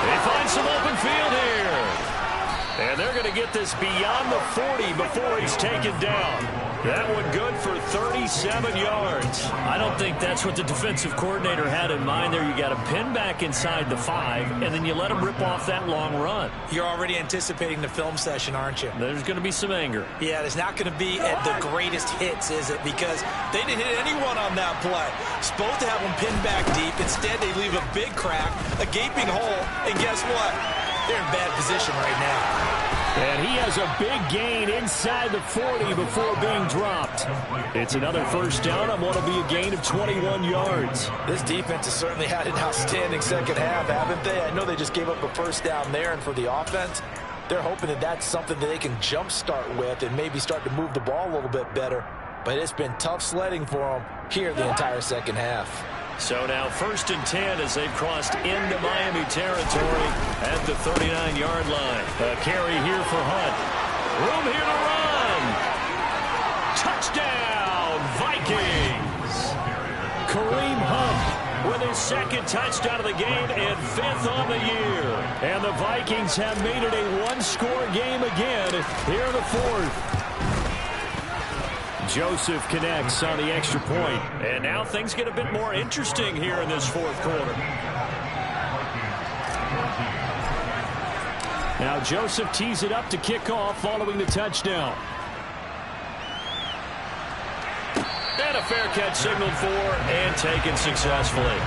They find some open field here. And they're going to get this beyond the 40 before he's taken down. That one good for 37 yards. I don't think that's what the defensive coordinator had in mind there. You got to pin back inside the 5, and then you let him rip off that long run. You're already anticipating the film session, aren't you? There's going to be some anger. Yeah, there's not going to be at the greatest hits, is it? Because they didn't hit anyone on that play. Supposed to have them pinned back deep. Instead, they leave a big crack, a gaping hole, and guess what? They're in bad position right now. And he has a big gain inside the 40 before being dropped. It's another first down on what will be a gain of 21 yards. This defense has certainly had an outstanding second half, haven't they? I know they just gave up a first down there, and for the offense, they're hoping that that's something that they can jumpstart with and maybe start to move the ball a little bit better. But it's been tough sledding for them here the entire second half. So now 1st and 10 as they've crossed into Miami territory at the 39-yard line. A carry here for Hunt. Room here to run. Touchdown, Vikings. Kareem Hunt with his 2nd touchdown of the game and 5th on the year. And the Vikings have made it a 1-score game again here in the 4th. Joseph connects on the extra point. And now things get a bit more interesting here in this 4th quarter. Now Joseph tees it up to kick off following the touchdown. And a fair catch signaled for and taken successfully.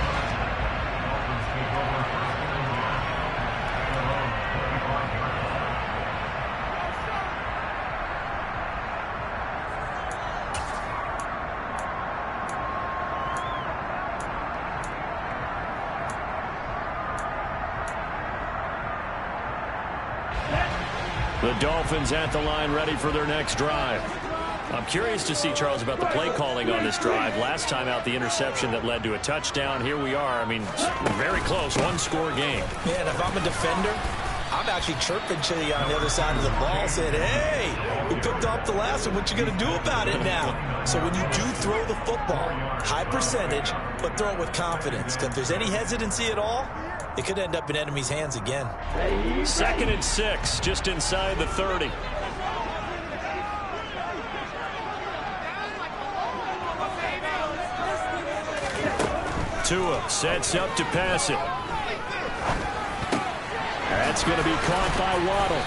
The Dolphins at the line ready for their next drive. I'm curious to see, Charles, about the play calling on this drive. Last time out, the interception that led to a touchdown. Here we are. I mean, very close, 1-score game. Yeah, and if I'm a defender, I'm actually chirping to you on the other side of the ball, saying, hey, we picked off the last one. What you going to do about it now? So when you do throw the football, high percentage, but throw it with confidence. Because if there's any hesitancy at all, it could end up in enemy's hands again. 2nd and 6, just inside the 30. Tua sets up to pass it. That's going to be caught by Waddle.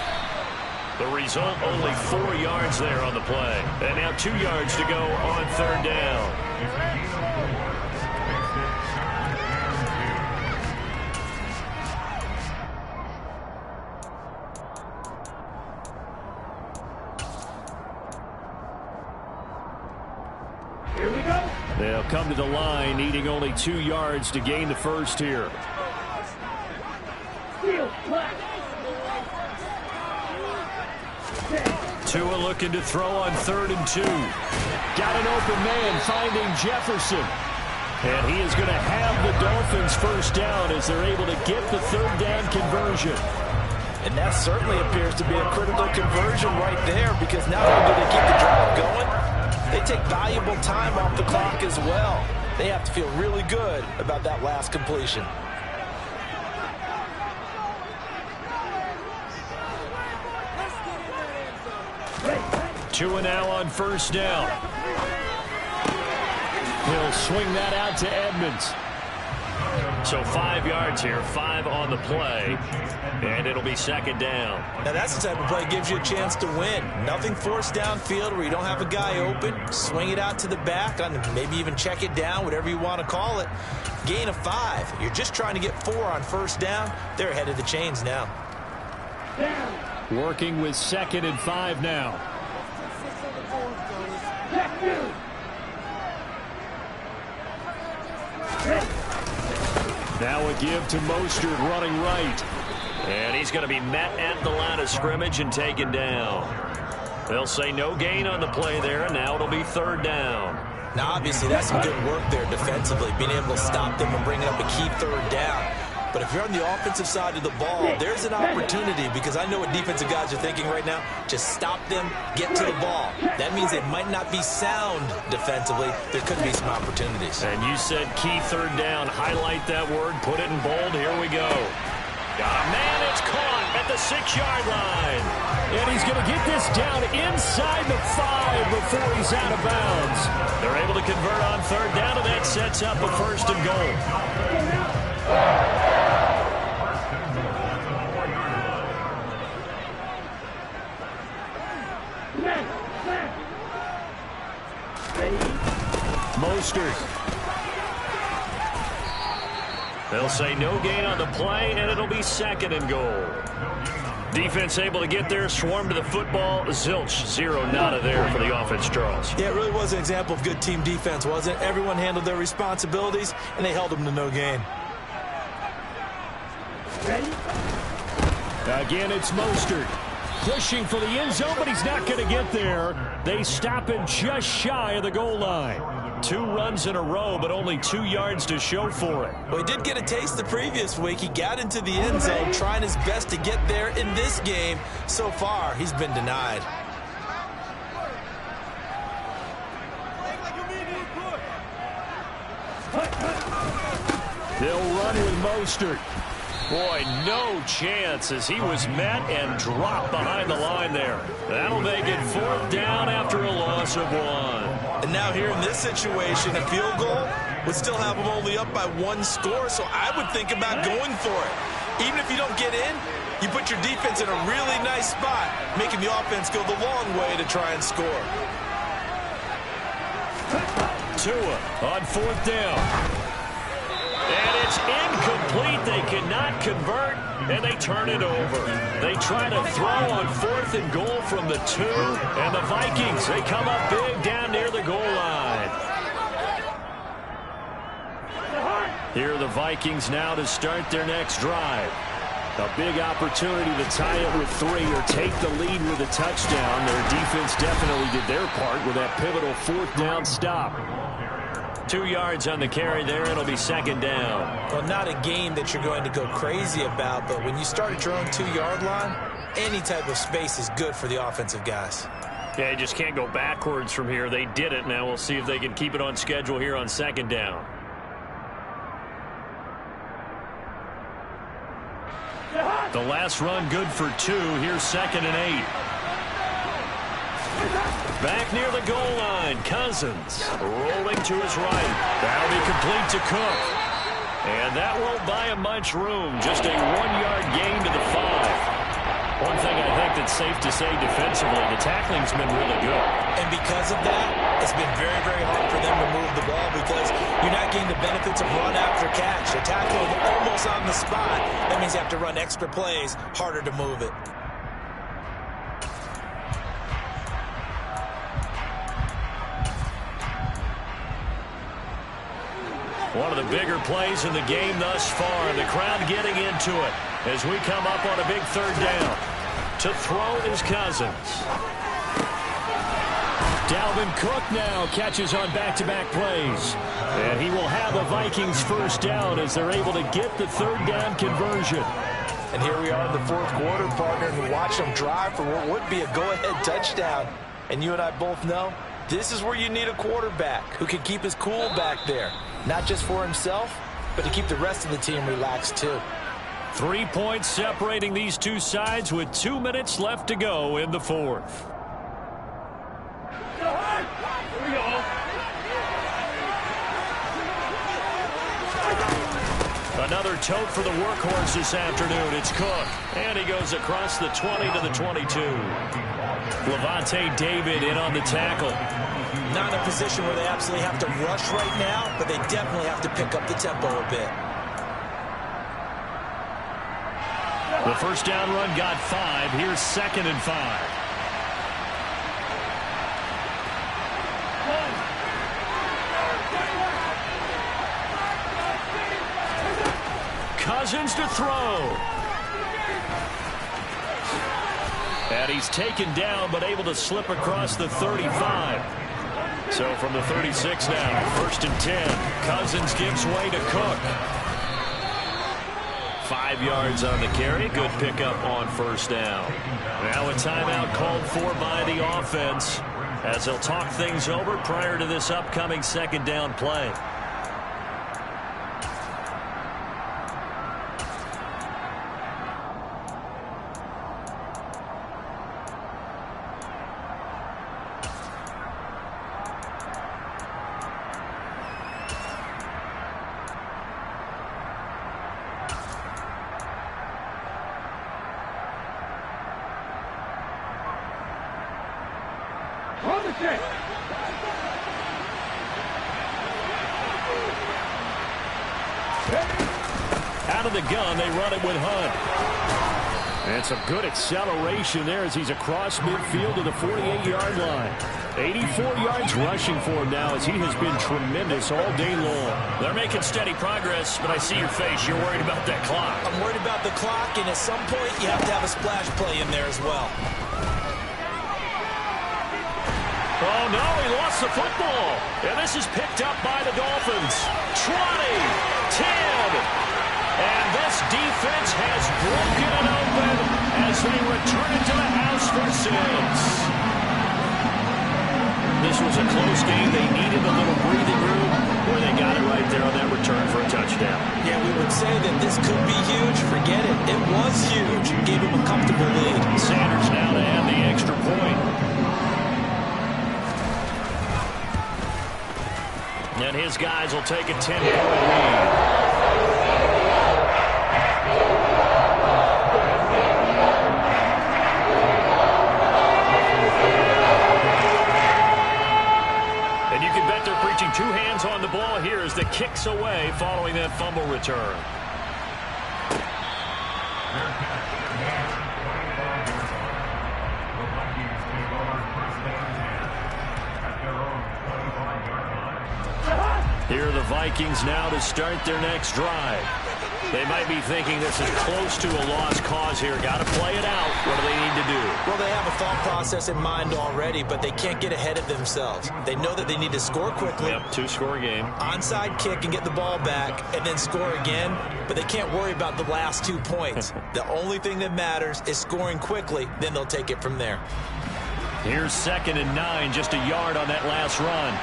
The result, only 4 yards there on the play. And now 2 yards to go on 3rd down. They'll come to the line, needing only 2 yards to gain the first here. Tua looking to throw on 3rd and 2. Got an open man finding Jefferson. And he is going to have the Dolphins first down as they're able to get the 3rd down conversion. And that certainly appears to be a critical conversion right there, because not only do they keep the drive going, they take valuable time off the clock as well. They have to feel really good about that last completion. Tua now on 1st down. He'll swing that out to Edmonds. So 5 yards here, 5 on the play, and it'll be second down. Now that's the type of play that gives you a chance to win. Nothing forced downfield where you don't have a guy open. Swing it out to the back, maybe even check it down, whatever you want to call it. Gain of 5. You're just trying to get 4 on first down. They're ahead of the chains now. Working with 2nd and 5 now. Now a give to Mostert running right. And he's going to be met at the line of scrimmage and taken down. They'll say no gain on the play there, and now it'll be 3rd down. Now, obviously, that's some good work there defensively, being able to stop them and bringing up a key 3rd down. But if you're on the offensive side of the ball, there's an opportunity, because I know what defensive guys are thinking right now. Just stop them, get to the ball. That means they might not be sound defensively. There could be some opportunities. And you said key 3rd down. Highlight that word. Put it in bold. Here we go. Man, it's caught at the 6-yard line. And he's going to get this down inside the 5 before he's out of bounds. They're able to convert on 3rd down, and that sets up a 1st and goal. Mostert. They'll say no gain on the play, and it'll be 2nd and goal. Defense able to get there, swarm to the football. Zilch, 0 nada there for the offense, Charles. Yeah, it really was an example of good team defense, wasn't it? Everyone handled their responsibilities, and they held them to no gain. Again, it's Mostert. Pushing for the end zone, but he's not going to get there. They stop him just shy of the goal line. 2 runs in a row, but only 2 yards to show for it. Well, he did get a taste the previous week. He got into the end zone, trying his best to get there in this game. So far, he's been denied. They'll run with Mostert. Boy, no chance as he was met and dropped behind the line there. That'll make it 4th down after a loss of 1. And now here in this situation, a field goal would still have them only up by 1 score, so I would think about going for it. Even if you don't get in, you put your defense in a really nice spot, making the offense go the long way to try and score. Tua on 4th down. And it's incomplete. They cannot convert, and they turn it over. They try to throw on 4th and goal from the 2, and the Vikings, they come up big down near the goal line. Here are the Vikings now to start their next drive. A big opportunity to tie it with 3 or take the lead with a touchdown. Their defense definitely did their part with that pivotal 4th down stop. 2 yards on the carry there. It'll be 2nd down. Well, not a game that you're going to go crazy about, but when you start at your own 2-yard line, any type of space is good for the offensive guys. Yeah, you just can't go backwards from here. They did it. Now we'll see if they can keep it on schedule here on 2nd down. The last run good for 2. Here's 2nd and 8. Back near the goal line, Cousins rolling to his right. That'll be complete to Cook. And that won't buy him much room. Just a 1-yard gain to the 5. One thing I think that's safe to say defensively, the tackling's been really good. And because of that, it's been very, very hard for them to move the ball because you're not getting the benefits of run after catch. A tackle almost on the spot. That means you have to run extra plays, harder to move it. One of the bigger plays in the game thus far. The crowd getting into it as we come up on a big 3rd down. To throw is Cousins. Dalvin Cook now catches on back-to-back plays. And he will have a Vikings 1st down as they're able to get the 3rd down conversion. And here we are in the 4th quarter, partner, and watch them drive for what would be a go-ahead touchdown. And you and I both know this is where you need a quarterback who can keep his cool back there. Not just for himself, but to keep the rest of the team relaxed too. 3 points separating these two sides with 2 minutes left to go in the 4th. Another tote for the workhorse this afternoon. It's Cook. And he goes across the 20 to the 22. Levante David in on the tackle. Not in a position where they absolutely have to rush right now, but they definitely have to pick up the tempo a bit. The first down run got 5. Here's 2nd and 5. Cousins to throw. And he's taken down, but able to slip across the 35. So from the 36 now, 1st and 10. Cousins gives way to Cook. 5 yards on the carry. Good pickup on 1st down. Now a timeout called for by the offense as they'll talk things over prior to this upcoming 2nd down play. Out of the gun, they run it with Hunt. And some good acceleration there as he's across midfield to the 48-yard line. 84 yards rushing for him now as he has been tremendous all day long. They're making steady progress, but I see your face. You're worried about that clock. I'm worried about the clock, and at some point you have to have a splash play in there as well. Oh, no, he lost the football. And this is picked up by the Dolphins. 20, 10. And this defense has broken it open as they return it to the house for 6. This was a close game. They needed a little breathing room where they got it right there on that return for a touchdown. Yeah, we would say that this could be huge. Forget it. It was huge. Gave him a comfortable lead. Sanders now to add the extra point. And his guys will take a 10-point lead. And you can bet they're preaching 2 hands on the ball here as the kick's away following that fumble return. Here are the Vikings now to start their next drive. They might be thinking this is close to a lost cause here. Got to play it out. What do they need to do? Well, they have a thought process in mind already, but they can't get ahead of themselves. They know that they need to score quickly. Yep, 2-score game. Onside kick and get the ball back and then score again, but they can't worry about the last 2 points. The only thing that matters is scoring quickly, then they'll take it from there. Here's 2nd and 9, just a yard on that last run.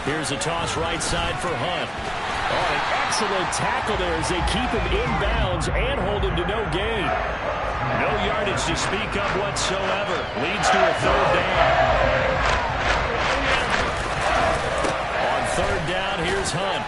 Here's a toss right side for Hunt. Oh, an excellent tackle there as they keep him in bounds and hold him to no gain. No yardage to speak of whatsoever. Leads to a 3rd down. On 3rd down, here's Hunt.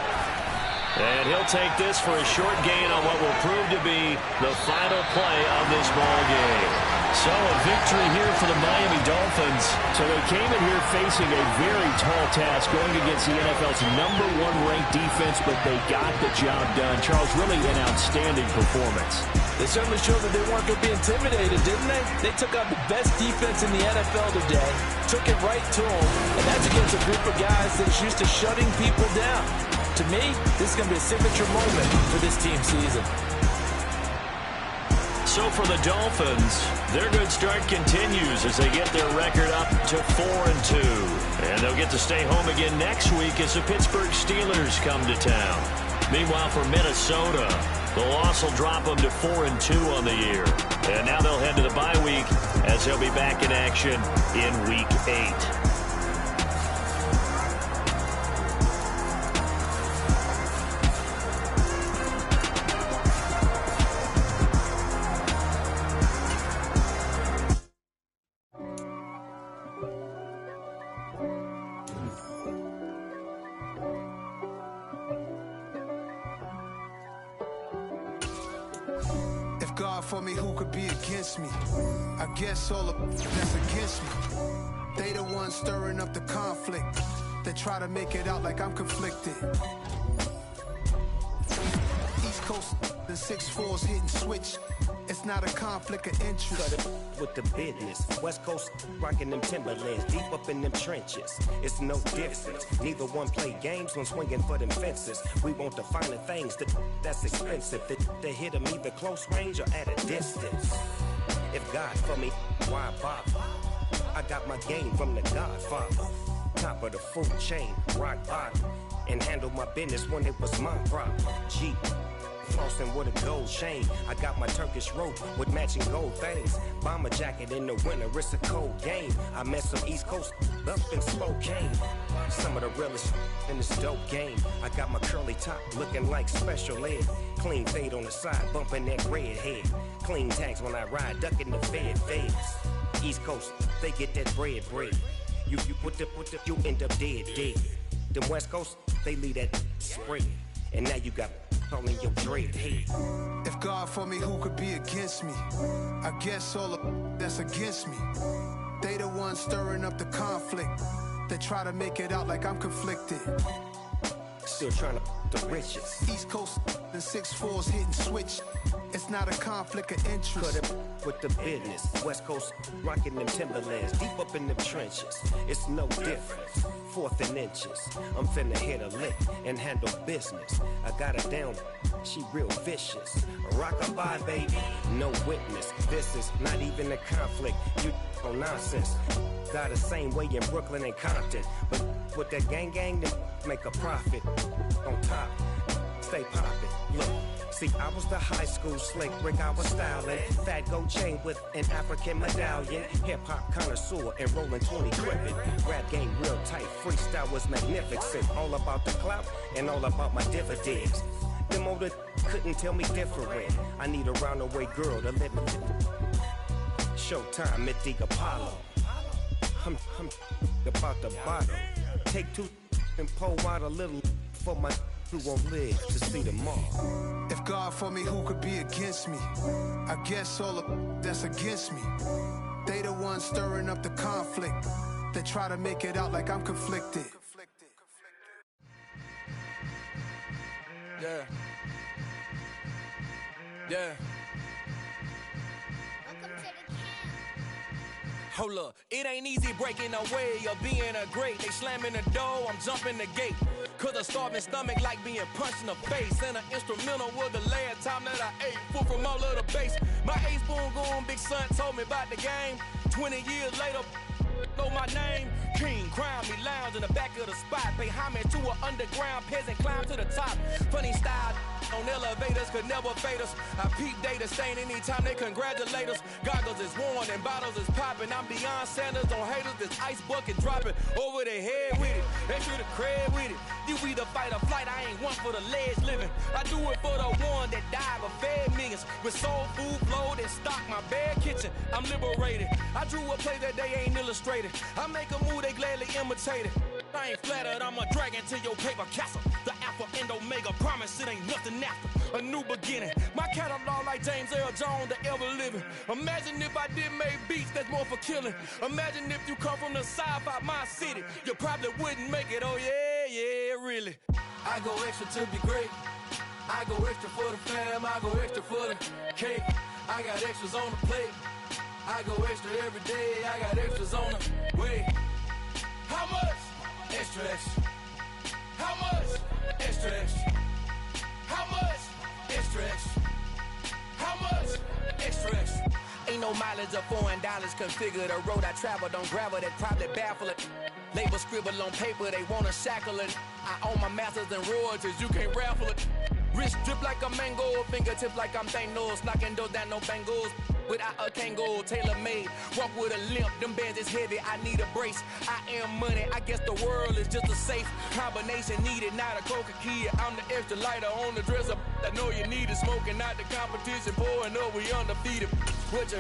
And he'll take this for a short gain on what will prove to be the final play of this ball game. So a victory here for the Miami Dolphins. So they came in here facing a very tall task going against the NFL's #1 ranked defense, but they got the job done. Charles, really an outstanding performance. They certainly showed that they weren't going to be intimidated, didn't they? They took out the best defense in the NFL today, took it right to them, and that's against a group of guys that's used to shutting people down. To me, this is going to be a signature moment for this team season. So for the Dolphins, their good start continues as they get their record up to 4-2. And they'll get to stay home again next week as the Pittsburgh Steelers come to town. Meanwhile, for Minnesota, the loss will drop them to 4-2 on the year. And now they'll head to the bye week as they'll be back in action in Week 8. God for me, who could be against me? I guess all of that's against me. They the ones stirring up the conflict. They try to make it out like I'm conflicted. East Coast, the 6'4's hitting switch. It's not a conflict of interest. Cut it with the business. West Coast rocking them Timberlands, deep up in them trenches. It's no difference. Neither one play games when swinging for them fences. We want the finer things that's expensive. They hit them either close range or at a distance. If God for me, why bother? I got my game from the Godfather. Top of the food chain, rock bottom. And handle my business when it was my problem. G. Flossing with a gold chain. I got my Turkish rope with matching gold things. Bomber jacket in the winter, it's a cold game. I met some East Coast up in Spokane. Some of the realest in this dope game. I got my curly top looking like special ed. Clean fade on the side, bumping that red head. Clean tags when I ride, ducking the feds. East Coast, they get that bread. You you end up dead. Them West Coast, they leave that spread. And now you got all in your dread head. If God for me, who could be against me? I guess all of that's against me. They the ones stirring up the conflict. They try to make it out like I'm conflicted. Still trying to the riches. East Coast, the 6'4's hitting switch. It's not a conflict of interest. Cut it with the business. West Coast rocking them Timberlands, deep up in them trenches. It's no difference. 4th and inches. I'm finna hit a lick and handle business. I got her down, she real vicious. Rock-a-bye, baby, no witness. This is not even a conflict. You on nonsense. Got the same way in Brooklyn and Compton. But with that gang, then make a profit. On top, stay poppin'. Look. See, I was the high school slick Rick, I was styling. Fat gold chain with an African medallion. Hip-hop connoisseur and rolling 20 gripping. Rap game real tight, freestyle was magnificent. All about the clout and all about my dividends. Them older couldn't tell me different. I need a roundaway girl to live in. Showtime at the Apollo. I'm about the bottle. Take 2 and pour out a little for my who won't live to see tomorrow. If God for me, who could be against me? I guess all of that's against me. They the ones stirring up the conflict. They try to make it out like I'm conflicted. Yeah. Hold up, it ain't easy breaking away or being a great. They slamming the door, I'm jumping the gate. Cause a starving stomach like being punched in the face. And an instrumental was the last time that I ate. Full from all of the bass. My ace boom goon, big son told me about the game. 20 years later, know my name. King, crown me, lounge in the back of the spot. Pay homage to an underground peasant, climb to the top. Funny style on elevators could never fade us. I peep data stain anytime they congratulate us. Goggles is worn and bottles is popping. I'm beyond Sanders on haters, this ice bucket dropping over their head with it. They should have cred with it. You either fight or flight, I ain't one for the ledge living. I do it for the one that died but fed millions. With soul food flowed and stocked my bad kitchen. I'm liberated. I drew a play that they ain't illustrated. I make a move, they gladly imitate it. I ain't flattered, I'm a dragon to your paper castle. The Alpha and Omega, promise it ain't nothing after. A new beginning. My catalog like James Earl Jones, the ever living. Imagine if I did make beats that's more for killing. Imagine if you come from the sci-fi, my city. You probably wouldn't make it, oh yeah, really. I go extra to be great. I go extra for the fam, I go extra for the cake. I got extras on the plate. I go extra every day, I got extras on the way. How much? Extra, extra. How much? Extra, extra. How much? Extra, extra. How much? Extra, extra. Ain't no mileage of $4 configure the road I travel. Don't gravel, that probably baffle it. Label scribble on paper, they wanna shackle it. I own my masters and royalties, you can't raffle it. Wrist drip like a mango, fingertips like I'm Thanos. Knocking those down, no bangles. Without a Kango, tailor-made. Walk with a limp, them bands is heavy, I need a brace. I am money, I guess the world is just a safe combination needed, not a coca key. I'm the extra lighter on the dresser. I know you need it, smoking out the competition, pouring up, we undefeated. What you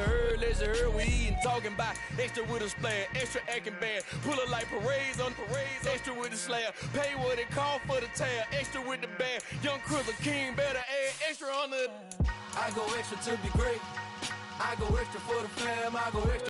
heard, let's hear we eating, talking about extra with a splash, extra acting bad. Pull it like parades on parades, extra with the slab. Pay what it cost for the tab, extra with the bag. Young Chris, a king, better add extra on the. I go extra to be great. I go extra for the fam. I go extra.